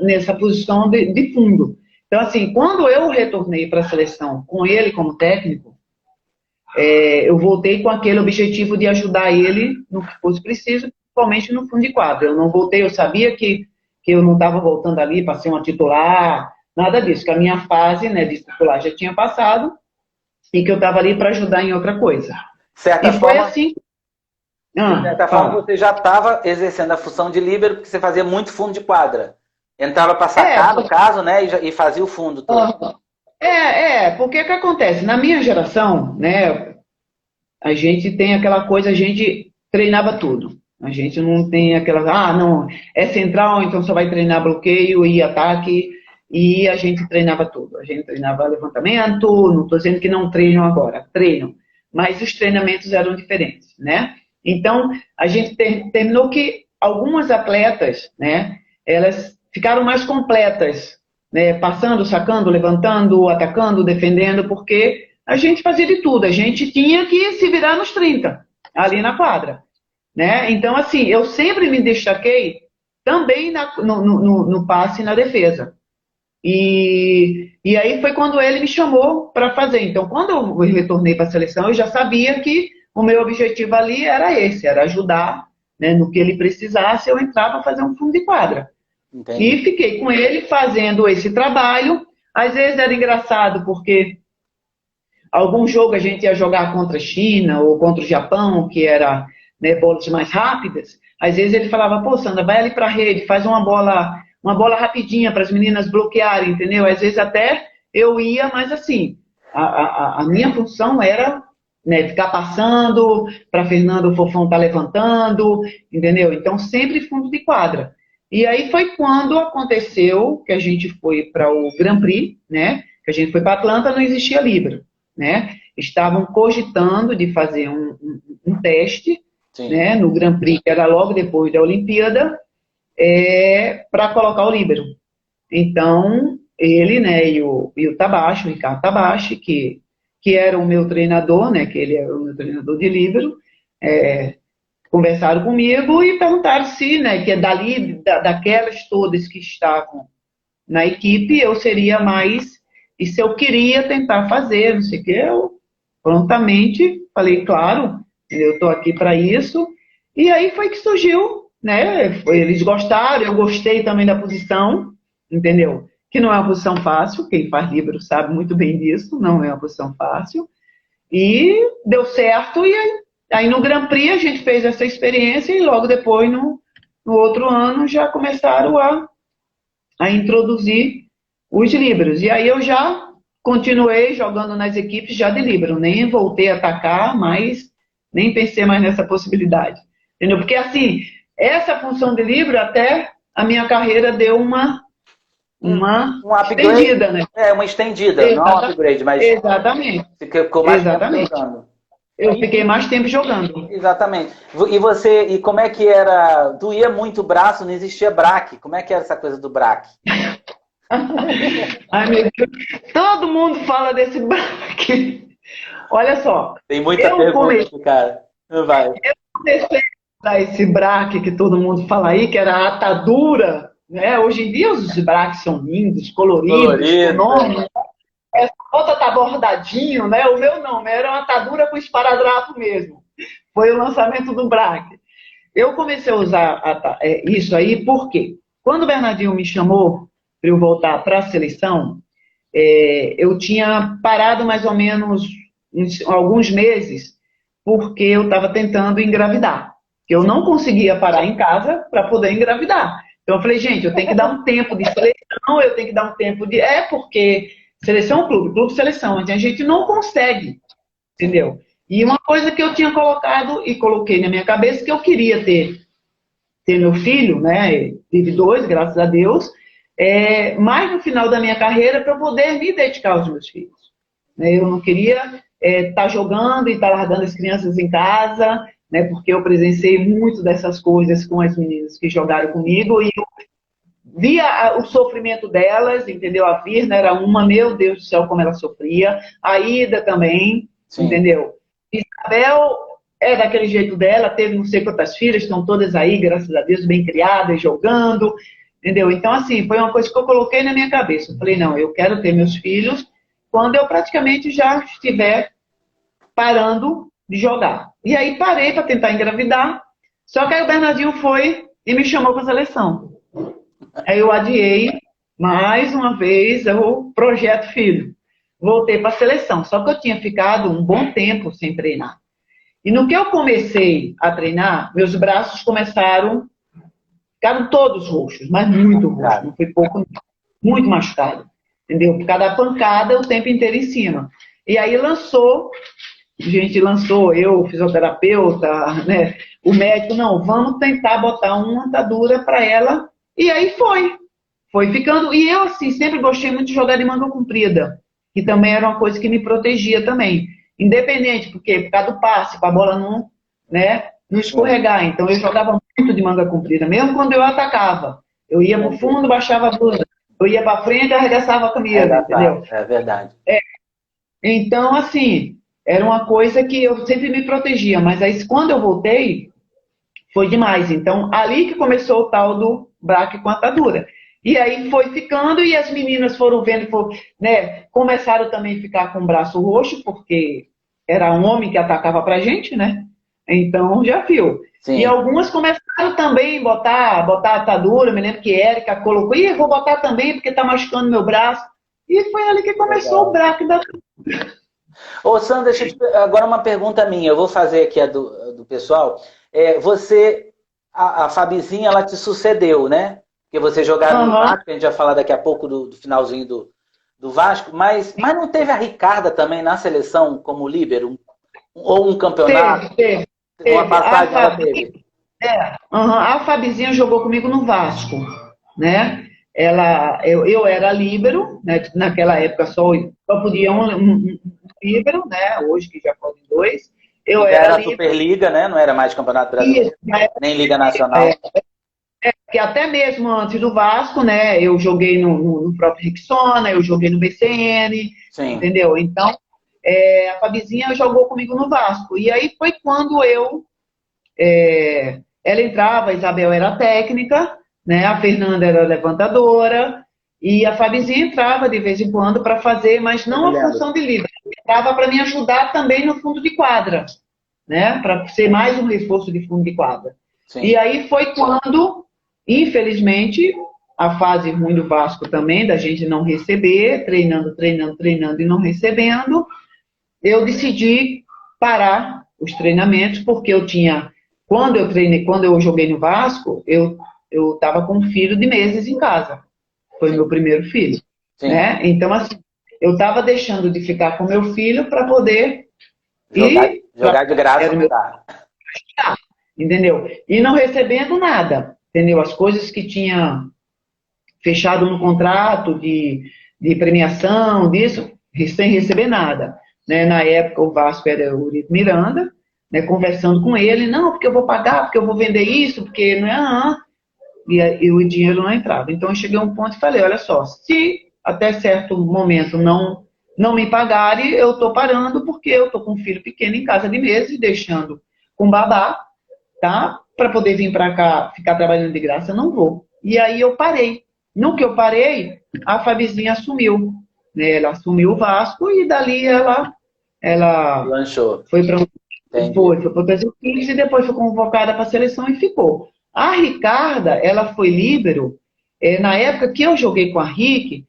nessa posição de fundo. Então, assim, quando eu retornei para a seleção com ele como técnico, eu voltei com aquele objetivo de ajudar ele no que fosse preciso, principalmente no fundo de quadra. Eu não voltei, eu sabia que eu não estava voltando ali para ser uma titular, nada disso, que a minha fase, né, de titular já tinha passado e que eu estava ali para ajudar em outra coisa. E foi assim. De certa forma, você já estava exercendo a função de líbero, porque você fazia muito fundo de quadra. Entrava para sacar, no caso, né, e fazia o fundo todo. Porque o que acontece? Na minha geração, né, a gente tem aquela coisa, a gente treinava tudo. A gente não tem aquela, não, é central, então só vai treinar bloqueio e ataque, e a gente treinava tudo. A gente treinava levantamento, não estou dizendo que não treinam agora, treinam, mas os treinamentos eram diferentes, né? Então, a gente terminou que algumas atletas, né, elas ficaram mais completas, né, passando, sacando, levantando, atacando, defendendo, porque a gente fazia de tudo, a gente tinha que se virar nos 30, ali na quadra. Né? Então, assim, eu sempre me destaquei também no passe e na defesa. E aí foi quando ele me chamou para fazer. Então, quando eu retornei para a seleção, eu já sabia que o meu objetivo ali era esse, era ajudar, né, no que ele precisasse, eu entrar para fazer um fundo de quadra. Entendi. E fiquei com ele fazendo esse trabalho. Às vezes era engraçado, porque algum jogo a gente ia jogar contra a China ou contra o Japão, que era, né, bolas mais rápidas. Às vezes ele falava, pô, Sandra, vai ali para a rede, faz uma bola rapidinha para as meninas bloquearem, entendeu? Às vezes até eu ia, mas assim, a minha função era, né, ficar passando para Fernando Fofão estar levantando, entendeu? Então sempre fundo de quadra. E aí foi quando aconteceu que a gente foi para o Grand Prix, né? Que a gente foi para Atlanta, não existia líbero, né? Estavam cogitando de fazer um teste, né, no Grand Prix, que era logo depois da Olimpíada, para colocar o líbero. Então, ele, né, e o Tabachi, o Ricardo Tabachi, que era o meu treinador, né, que ele era o meu treinador de líbero, conversaram comigo e perguntaram se, né, que dali, daquelas todas que estavam na equipe, eu seria mais, e se eu queria tentar fazer, não sei o que, eu prontamente falei, claro, eu estou aqui para isso, e aí foi que surgiu, né, eles gostaram, eu gostei também da posição, entendeu? Que não é uma posição fácil, quem faz livro sabe muito bem disso, não é uma posição fácil, e deu certo, e aí no Grand Prix a gente fez essa experiência, e logo depois, no outro ano, já começaram a introduzir os líberos, e aí eu já continuei jogando nas equipes já de líbero, nem voltei a atacar, mas nem pensei mais nessa possibilidade. Entendeu? Porque, assim, essa função de líbero, até a minha carreira deu uma estendida, né? Uma estendida, não um upgrade, mas... Exatamente. Ficou mais tempo jogando. Eu fiquei mais tempo jogando. Exatamente. E como é que era? Doía muito o braço, não existia braque. Como é que era essa coisa do braque? Ai, meu Deus. Todo mundo fala desse braque. Olha só. Tem muita pergunta, cara. Vai. Eu comecei a dar esse braque que todo mundo fala aí, que era a atadura, né? Hoje em dia os braques são lindos, coloridos, enormes. Essa outra tá bordadinho, né? O meu não, era uma atadura com esparadrapo mesmo. Foi o lançamento do braque. Eu comecei a usar isso aí porque quando o Bernardinho me chamou para eu voltar para a seleção, eu tinha parado mais ou menos alguns meses porque eu estava tentando engravidar. Eu não conseguia parar em casa para poder engravidar. Então eu falei, gente, eu tenho que dar um tempo de seleção, eu tenho que dar um tempo de... porque seleção clube, clube seleção, a gente não consegue, entendeu? E uma coisa que eu tinha colocado e coloquei na minha cabeça que eu queria ter meu filho, né? Tive 2, graças a Deus, mais no final da minha carreira para eu poder me dedicar aos meus filhos. Né? Eu não queria estar jogando e estar largando as crianças em casa, né? Porque eu presenciei muito dessas coisas com as meninas que jogaram comigo e eu via o sofrimento delas, entendeu? A Virna era uma, meu Deus do céu, como ela sofria. A Ida também, Sim. entendeu? Isabel é daquele jeito dela, teve não sei quantas filhas, estão todas aí, graças a Deus, bem criadas, jogando, entendeu? Então, assim, foi uma coisa que eu coloquei na minha cabeça. Eu falei, não, eu quero ter meus filhos quando eu praticamente já estiver parando de jogar. E aí parei para tentar engravidar, só que aí o Bernardinho foi e me chamou para a seleção. Aí eu adiei mais uma vez o projeto filho. Voltei para a seleção, só que eu tinha ficado um bom tempo sem treinar. E no que eu comecei a treinar, meus braços ficaram todos roxos, mas muito roxos, não foi pouco, não. Muito machucado, entendeu? Por causa da pancada o tempo inteiro em cima. E aí lançou, eu, o fisioterapeuta, né, o médico, não, vamos tentar botar uma atadura para ela. E aí foi ficando. E eu, assim, sempre gostei muito de jogar de manga comprida, que também era uma coisa que me protegia também. Independente, porque por causa do passe, para a bola não escorregar. Então eu jogava muito de manga comprida, mesmo quando eu atacava. Eu ia para o fundo, baixava a blusa. Eu ia para frente e arregaçava a camisa, entendeu? É verdade. Então, assim, era uma coisa que eu sempre me protegia. Mas aí, quando eu voltei, foi demais. Então, ali que começou o tal do braque com atadura. E aí foi ficando, e as meninas foram vendo, né, começaram também a ficar com o braço roxo, porque era um homem que atacava pra gente, né? Então, já viu. Sim. E algumas começaram também a botar atadura, me lembro que Érica colocou, vou botar também, porque tá machucando meu braço. E foi ali que começou o braque da... Ô, Sandra, agora uma pergunta minha, eu vou fazer aqui a do pessoal. A Fabizinha, ela te sucedeu, né? Porque você jogava no Vasco, a gente vai falar daqui a pouco do finalzinho do Vasco, mas não teve a Ricarda também na seleção como líbero? Ou um campeonato? Teve. Uma passagem ela teve. A Fabizinha jogou comigo no Vasco, né? Eu era líbero, né? Naquela época só podia um líbero, né? Hoje que já podem 2. Eu era a Superliga, né? Não era mais Campeonato Brasileiro, nem Liga Nacional. Que até mesmo antes do Vasco, né? Eu joguei no próprio Rexona, eu joguei no BCN, Sim. Entendeu? Então, a Fabizinha jogou comigo no Vasco. E aí foi quando ela entrava, a Isabel era técnica, né? A Fernanda era levantadora, e a Fabizinha entrava de vez em quando para fazer, mas não a função de líder. Entrava para me ajudar também no fundo de quadra, né? Para ser mais um reforço de fundo de quadra. Sim. E aí foi quando, infelizmente, a fase ruim do Vasco também, da gente não receber, treinando e não recebendo, eu decidi parar os treinamentos, porque eu tinha, quando eu joguei no Vasco, eu estava com um filho de meses em casa. Foi meu primeiro filho. Né? Então, assim, eu estava deixando de ficar com meu filho para poder jogar de graça não dá. Entendeu? E não recebendo nada, entendeu? As coisas que tinha fechado no contrato de premiação, disso, sem receber nada. Né? Na época, o Vasco era o Eurico Miranda, né? Conversando com ele, não, porque eu vou pagar, porque eu vou vender isso, porque não é... E o dinheiro não entrava. Então, eu cheguei a um ponto e falei, olha só, se até certo momento não me pagarem, eu estou parando, porque eu estou com um filho pequeno em casa de meses, deixando com babá, tá? Para poder vir para cá, ficar trabalhando de graça, eu não vou. E aí eu parei. No que eu parei, a Fabizinha assumiu. Né? Ela assumiu o Vasco e dali ela lançou. Foi para o Brasil 15 e depois foi convocada para a seleção e ficou. A Ricarda, ela foi líbero, na época que eu joguei com a Rick,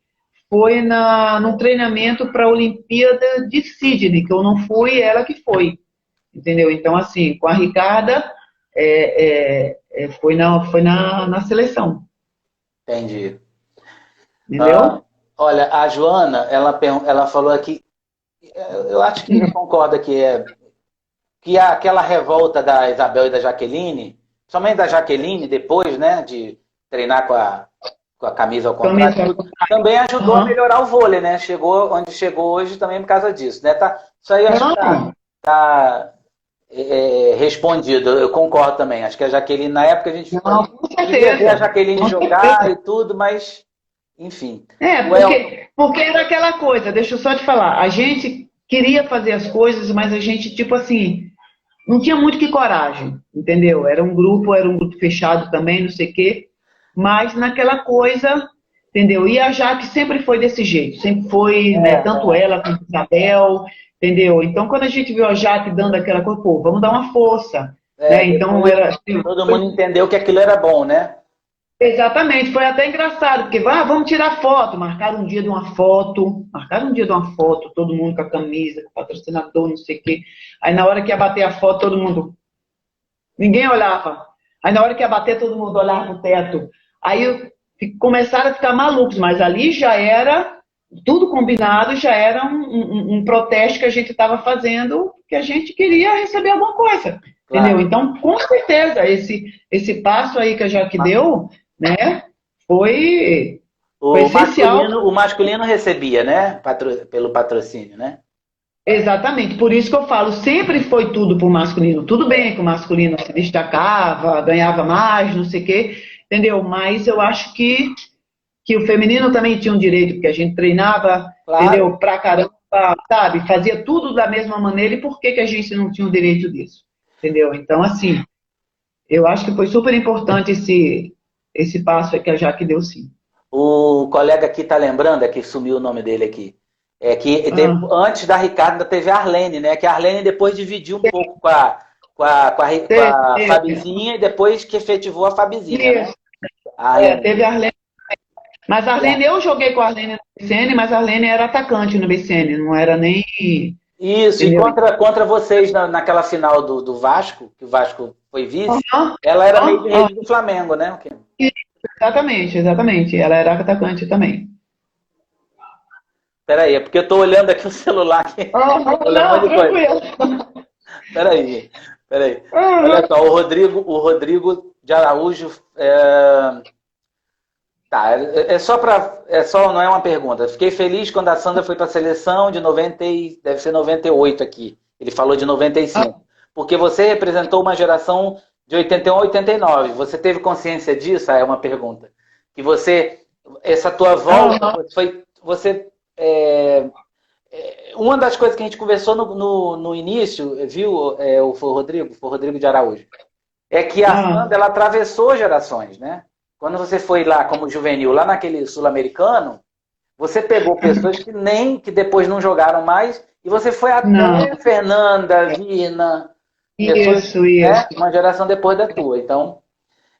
foi num treinamento para a Olimpíada de Sydney, que eu não fui, ela que foi. Entendeu? Então, assim, com a Ricarda, foi na seleção. Entendi. Entendeu? Olha, a Joana, ela falou aqui, eu acho que ela concorda que que aquela revolta da Isabel e da Jaqueline, somente da Jaqueline, depois, né, de treinar com a camisa ao contrário, também ajudou a melhorar o vôlei, né? Chegou onde chegou hoje também por causa disso, né? Isso aí acho que tá respondido, eu concordo também. Acho que a Jaqueline, na época, a gente queria ver a Jaqueline jogar e tudo, mas, enfim. Porque era aquela coisa, deixa eu só te falar, a gente queria fazer as coisas, mas a gente, tipo assim, não tinha muito que coragem, entendeu? Era um grupo fechado também, não sei o quê, mas naquela coisa, entendeu? E a Jaque sempre foi desse jeito, sempre foi, né, tanto ela quanto a Isabel, entendeu? Então, quando a gente viu a Jaque dando aquela coisa, pô, vamos dar uma força, né? Então, todo mundo entendeu que aquilo era bom, né? Exatamente, foi até engraçado, porque vamos tirar foto, marcaram um dia de uma foto, todo mundo com a camisa, com o patrocinador, não sei o quê. Aí na hora que ia bater a foto, todo mundo, ninguém olhava. Aí na hora que ia bater, todo mundo olhava pro teto. Aí começaram a ficar malucos, mas ali já era tudo combinado, já era um protesto que a gente estava fazendo, que a gente queria receber alguma coisa, entendeu? Então, com certeza, esse passo aí que a Jaque deu, né, foi essencial. O masculino recebia, né, pelo patrocínio, né? Exatamente, por isso que eu falo, sempre foi tudo pro masculino. Tudo bem que o masculino se destacava, ganhava mais, não sei o quê, entendeu? Mas eu acho que o feminino também tinha um direito, porque a gente treinava, entendeu? Pra caramba, sabe? Fazia tudo da mesma maneira, e por que a gente não tinha o direito disso? Entendeu? Então, assim, eu acho que foi super importante esse passo aí que a Jaque deu, sim. O colega aqui tá lembrando, é que sumiu o nome dele aqui, antes da Ricardo teve a Arlene, né? Que a Arlene depois dividiu um pouco com a Fabizinha, e depois que efetivou a Fabizinha, né? Teve a Arlene. Mas a Arlene, eu joguei com a Arlene no BCN, mas a Arlene era atacante no BCN, não era nem... Isso, entendeu? E contra vocês naquela final do Vasco, que o Vasco foi vice, ela era meio de rede do Flamengo, né? Exatamente. Ela era atacante também. Peraí, é porque eu tô olhando aqui o celular. Aqui. Não, tranquilo. Peraí. Olha só, o Rodrigo de Araújo... Tá, não é uma pergunta. Fiquei feliz quando a Sandra foi para a seleção de 90, deve ser 98 aqui. Ele falou de 95. Porque você representou uma geração de 81 a 89. Você teve consciência disso? É uma pergunta. Que essa tua volta, uma das coisas que a gente conversou no início, viu, foi o Rodrigo de Araújo, é que a Sandra, ela atravessou gerações, né? Quando você foi lá como juvenil, lá naquele sul-americano, você pegou pessoas que depois não jogaram mais, e você foi até Fernanda, Vina, isso. Né, uma geração depois da tua. Então,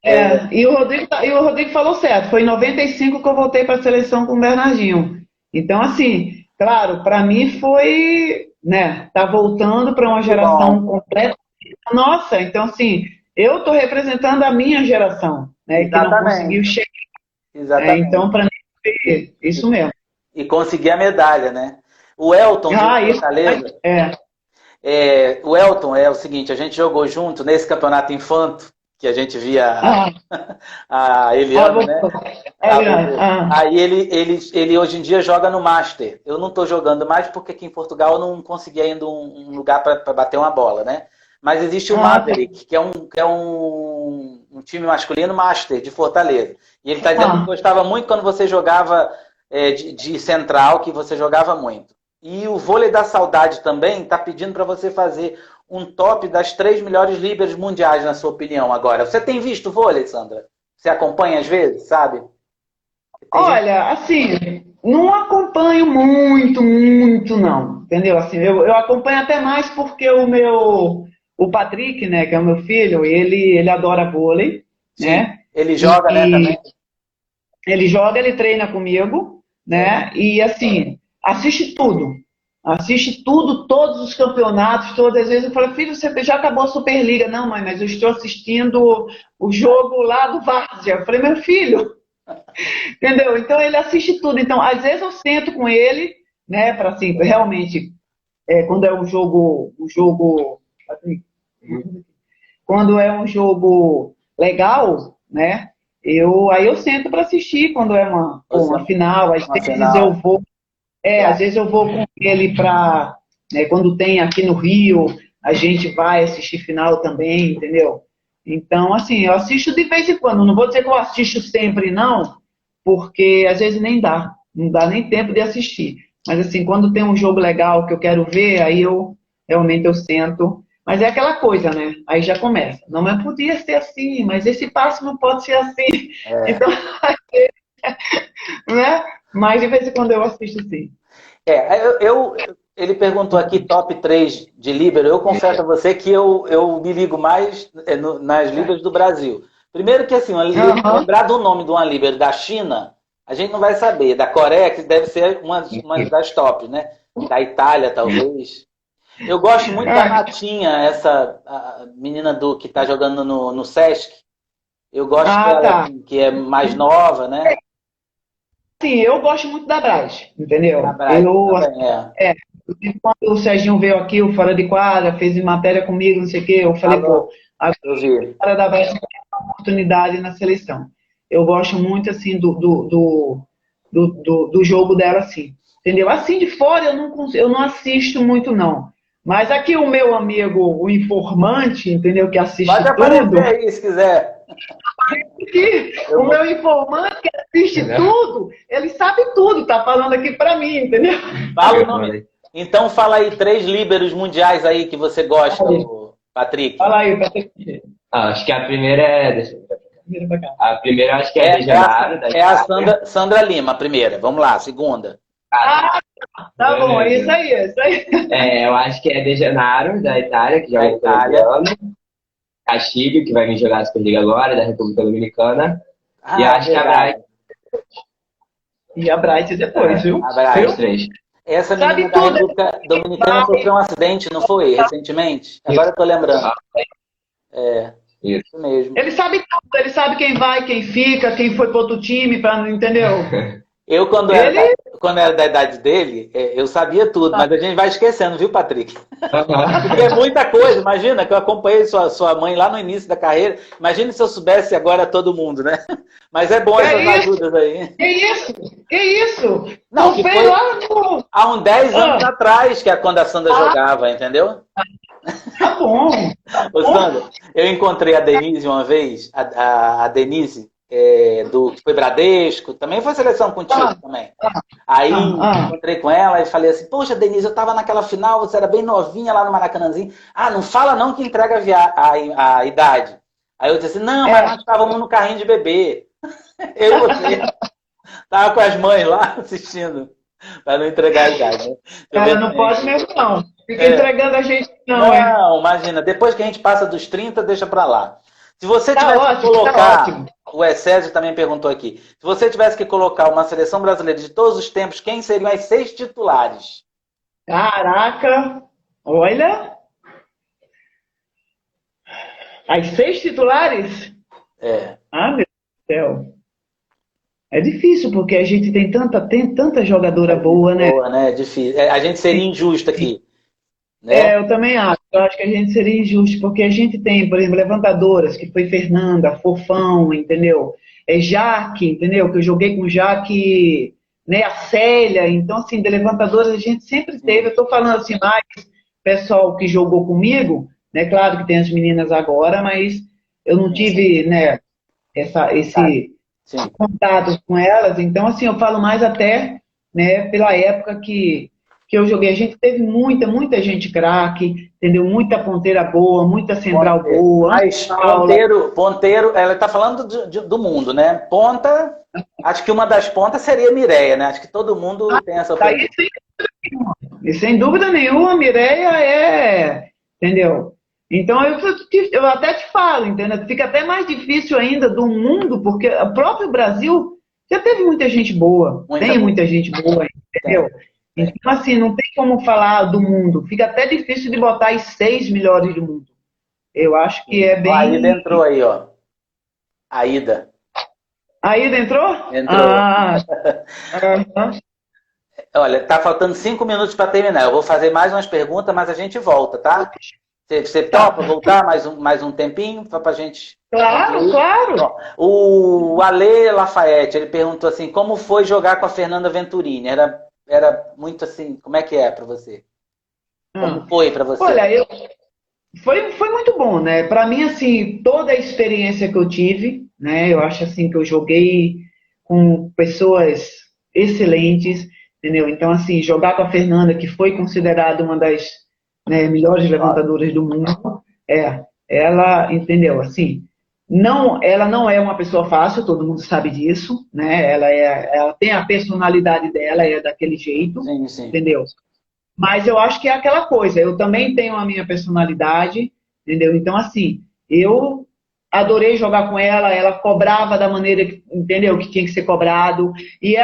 E o Rodrigo falou certo, foi em 95 que eu voltei para a seleção com o Bernardinho. Então, assim, claro, para mim foi, né, tá voltando para uma geração completa. Nossa, então, assim, eu estou representando a minha geração, né, que não conseguiu chegar. Exatamente. Então, para mim, foi isso mesmo. E conseguir a medalha, né? O Elton, de Fortaleza. O Elton é o seguinte, a gente jogou junto nesse campeonato infanto, que a gente via a Eliana, né? Aí ele hoje em dia joga no Master. Eu não estou jogando mais porque aqui em Portugal eu não consegui ainda um lugar para bater uma bola, né? Mas existe o Maverick, que é um time masculino Master de Fortaleza. E ele está dizendo que gostava muito quando você jogava de central, que você jogava muito. E o Vôlei da Saudade também está pedindo para você fazer um top das 3 melhores líberos mundiais, na sua opinião, agora. Você tem visto vôlei, Sandra? Você acompanha às vezes, sabe? Olha, assim, não acompanho muito, não. Entendeu? Assim, eu acompanho até mais porque o Patrick, né, que é o meu filho, ele adora vôlei, né? Ele joga, né, também? Ele joga, ele treina comigo, né? E assim, assiste tudo, todos os campeonatos, todas as vezes. Eu falo, filho, você já acabou a Superliga? Não, mãe, mas eu estou assistindo o jogo lá do Várzea. Eu falei, meu filho, entendeu? Então ele assiste tudo. Então, às vezes eu sento com ele, né, para assim, realmente, quando é um jogo Quando é um jogo legal, né? Aí eu sento para assistir quando é uma final. Às vezes eu vou, às vezes eu vou com ele para, né, quando tem aqui no Rio, a gente vai assistir final também, entendeu? Então, assim, eu assisto de vez em quando. Não vou dizer que eu assisto sempre, não, porque às vezes nem dá. Não dá nem tempo de assistir. Mas, assim, quando tem um jogo legal que eu quero ver, aí eu realmente eu sento. Mas é aquela coisa, né? Aí já começa. Não, mas podia ser assim, mas esse passo não pode ser assim. Então, né? Mas de vez em quando eu assisto sim. Ele perguntou aqui top 3 de líbero. Eu confesso a você que eu me ligo mais nas líberos do Brasil. Primeiro que, assim, lembrar do nome de uma líbero da China, a gente não vai saber. Da Coreia, que deve ser uma das tops, né? Da Itália, talvez. Eu gosto muito da Natinha, a menina que está jogando no Sesc. Eu gosto dela, que é mais nova, né? Sim, eu gosto muito da Braz, entendeu? A Braz quando o Serginho veio aqui, o Fora de Quadra, fez matéria comigo, não sei o quê, eu falei, a cara da Braz tem uma oportunidade na seleção. Eu gosto muito, assim, do jogo dela, assim, entendeu? Assim, de fora eu não assisto muito, não. Mas aqui o meu amigo, o informante, entendeu? Que assiste pode tudo. Pode aparecer aí, se quiser. O meu informante que assiste tudo, ele sabe tudo, tá falando aqui pra mim, entendeu? Fala o nome. Então fala aí 3 líberos mundiais aí que você gosta, Patrick. Fala aí, Patrick. Acho que a primeira A primeira acho que é De Janeiro. É a Sandra Lima, a primeira. Vamos lá, a segunda. Tá bom, é isso aí. Eu acho que é De Janeiro, da Itália, que já é italiano. Castilho, que vai vir jogar a Superliga agora, da República Dominicana. E acho que a Bright. E a Bright depois, viu? A Bright. Os 3. Essa menina da República Dominicana sofreu um acidente, não foi? Recentemente? Agora eu tô lembrando. Isso mesmo. Ele sabe tudo, ele sabe quem vai, quem fica, quem foi pro outro time, entendeu? Eu, quando era da idade dele, eu sabia tudo, mas a gente vai esquecendo, viu, Patrick? Porque é muita coisa. Imagina que eu acompanhei sua mãe lá no início da carreira. Imagina se eu soubesse agora todo mundo, né? Mas é bom essas ajudas aí. Que isso? Não, que foi há uns 10 anos atrás, que é quando a Sandra jogava, entendeu? Tá bom. Ô, Sandra, eu encontrei a Denise uma vez, a Denise, que foi Bradesco, também foi seleção contigo também. Aí encontrei com ela e falei assim, poxa, Denise, eu tava naquela final, você era bem novinha lá no Maracanãzinho. Não fala não que entrega a idade. Aí eu disse assim, não, mas nós estávamos no carrinho de bebê. Eu e você. Tava com as mães lá assistindo, para não entregar a idade. Né? Ela não pode mesmo não. Fica entregando a gente não. Não, imagina, depois que a gente passa dos 30, deixa para lá. Se você tivesse que colocar, o Essésio também perguntou aqui, se você tivesse que colocar uma seleção brasileira de todos os tempos, quem seriam as 6 titulares? Caraca, olha. As 6 titulares? Meu Deus do céu. É difícil, porque a gente tem tanta jogadora boa, né? Boa, né? É difícil. A gente seria injusto aqui. Né? Eu também acho. Eu acho que a gente seria injusto, porque a gente tem, por exemplo, levantadoras, que foi Fernanda, Fofão, entendeu? Jaque, entendeu? Que eu joguei com Jaque, né? A Célia. Então, assim, de levantadoras a gente sempre teve. Eu estou falando assim, mais pessoal que jogou comigo, né? Claro que tem as meninas agora, mas eu não tive, né? Esse contato com elas. Então, assim, eu falo mais até, né? Pela época que eu joguei. A gente teve muita gente craque, entendeu? Muita ponteira boa, muita central boa. Mas ponteiro, ela está falando do mundo, né? Ponta, acho que uma das pontas seria a Mireia, né? Acho que todo mundo tem essa opinião. E sem dúvida nenhuma, a Mireia entendeu? Então, eu até te falo, entendeu? Fica até mais difícil ainda do mundo, porque o próprio Brasil já teve muita gente boa. Muita gente boa, entendeu? Então, assim, não tem como falar do mundo. Fica até difícil de botar as 6 melhores do mundo. Eu acho que é bem... A Aida entrou aí, ó. Aida. A Aida entrou? Entrou. Olha, tá faltando 5 minutos para terminar. Eu vou fazer mais umas perguntas, mas a gente volta, tá? Você topa voltar mais um tempinho pra gente? Claro, claro. O Ale Lafayette, ele perguntou assim, como foi jogar com a Fernanda Venturini? Era muito assim, como é que é pra você? Como foi pra você? Olha, foi muito bom, né? Para mim, assim, toda a experiência que eu tive, né? Eu acho assim que eu joguei com pessoas excelentes, entendeu? Então, assim, jogar com a Fernanda, que foi considerada uma das, né, melhores levantadoras do mundo, ela, entendeu? Assim, ela não é uma pessoa fácil, todo mundo sabe disso, né? Ela tem a personalidade dela, é daquele jeito, Sim, sim. entendeu? Mas eu acho que é aquela coisa, eu também tenho a minha personalidade, entendeu? Então, assim, eu adorei jogar com ela, ela cobrava da maneira, entendeu? Que tinha que ser cobrado. E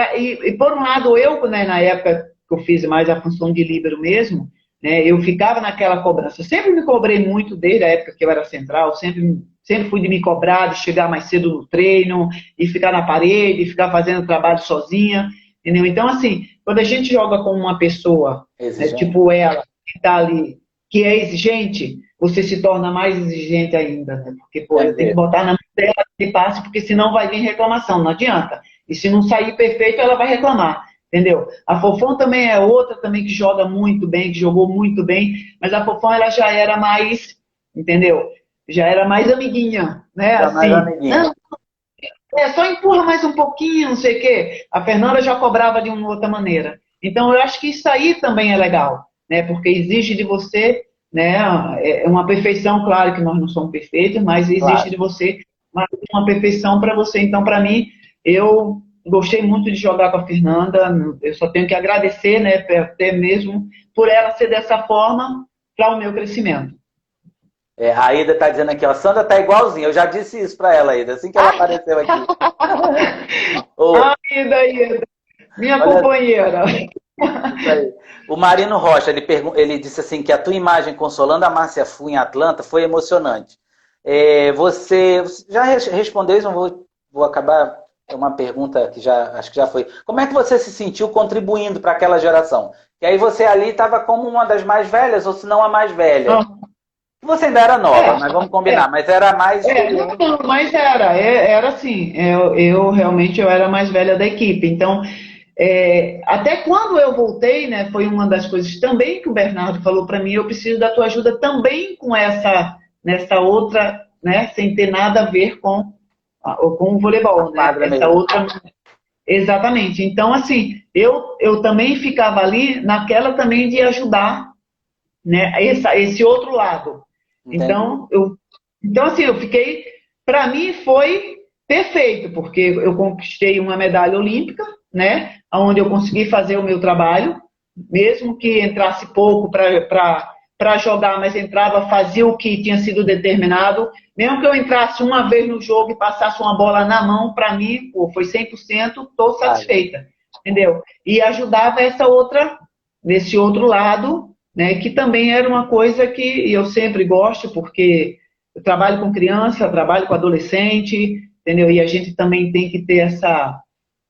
por um lado, eu, né, na época que eu fiz mais a função de líbero mesmo, né, eu ficava naquela cobrança. Sempre me cobrei muito desde a época que eu era central, sempre fui de me cobrar, de chegar mais cedo no treino, e ficar na parede, e ficar fazendo trabalho sozinha, entendeu? Então, assim, quando a gente joga com uma pessoa, né, tipo ela, que está ali, que é exigente, você se torna mais exigente ainda, né? Porque, pô, tem que botar na mão dela de passe, porque senão vai vir reclamação, não adianta. E se não sair perfeito, ela vai reclamar, entendeu? A Fofão também é outra também que joga muito bem, que jogou muito bem, mas a Fofão, ela já era mais, entendeu? Já era mais amiguinha, né? Já assim, mais amiguinha. Só empurra mais um pouquinho, não sei o quê. A Fernanda já cobrava de uma outra maneira. Então, eu acho que isso aí também é legal, né? Porque exige de você, né? É uma perfeição, claro que nós não somos perfeitos, mas exige de você uma perfeição para você. Então, para mim, eu gostei muito de jogar com a Fernanda. Eu só tenho que agradecer, né? Até mesmo por ela ser dessa forma para o meu crescimento. A Ida tá dizendo aqui, ó, Sandra tá igualzinha. Eu já disse isso pra ela, Ida, assim que ela apareceu aqui. Ida, minha companheira. Isso aí. O Marino Rocha, ele disse assim que a tua imagem consolando a Márcia Fu em Atlanta foi emocionante. Você já respondeu isso, mas vou acabar. É uma pergunta que acho que já foi. Como é que você se sentiu contribuindo para aquela geração? E aí você ali estava como uma das mais velhas, ou se não a mais velha. Você ainda era nova, mas vamos combinar, mas era mais... Não, mas era assim, eu realmente era a mais velha da equipe, então, até quando eu voltei, né, foi uma das coisas também que o Bernardo falou para mim, eu preciso da tua ajuda também com nessa outra, né, sem ter nada a ver com o voleibol, né, essa outra... Exatamente, então assim, eu também ficava ali naquela também de ajudar, né, esse outro lado. Então, assim, eu fiquei, para mim foi perfeito, porque eu conquistei uma medalha olímpica, né, onde eu consegui fazer o meu trabalho, mesmo que entrasse pouco para jogar, mas entrava, fazia o que tinha sido determinado, mesmo que eu entrasse uma vez no jogo e passasse uma bola na mão, para mim, pô, foi 100%, estou satisfeita, entendeu? E ajudava nesse outro lado, né, que também era uma coisa que eu sempre gosto, porque eu trabalho com criança, eu trabalho com adolescente, entendeu? E a gente também tem que ter essa...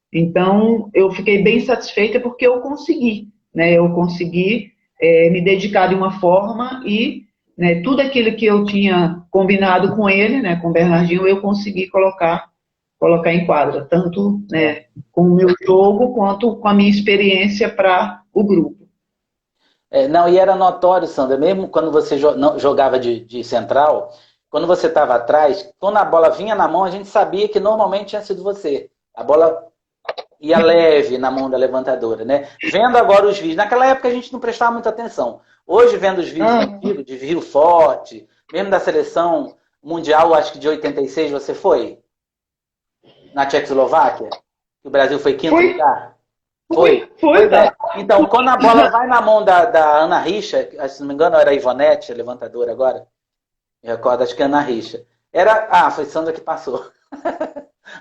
Então, eu fiquei bem satisfeita porque eu consegui, né? Eu consegui me dedicar de uma forma e, né, tudo aquilo que eu tinha combinado com ele, né, com o Bernardinho, eu consegui colocar em quadra, tanto, né, com o meu jogo quanto com a minha experiência para o grupo. Não, e era notório, Sandra, mesmo quando você jogava de central, quando você estava atrás, quando a bola vinha na mão, a gente sabia que normalmente tinha sido você. A bola ia leve na mão da levantadora, né? Vendo agora os vídeos, naquela época a gente não prestava muita atenção. Hoje, vendo os vídeos antigos, de Rio Forte, mesmo da seleção mundial, acho que de 86, você foi? Na Tchecoslováquia? O Brasil foi quinto lugar? Foi. Né? Então, quando a bola vai na mão da Ana Richa, se não me engano, era a Ivonete, a levantadora agora. Eu recordo, acho que é a Ana Richa. Foi Sandra que passou.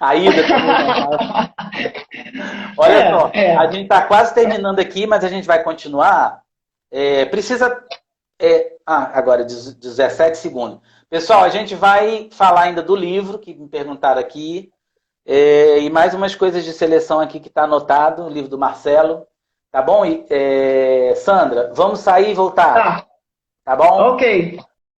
A Ida também. Olha só, a gente está quase terminando aqui, mas a gente vai continuar. Agora, 17 segundos. Pessoal, a gente vai falar ainda do livro, que me perguntaram aqui. E mais umas coisas de seleção aqui que está anotado, o livro do Marcelo. Tá bom? Sandra, vamos sair e voltar. Tá bom? Ok.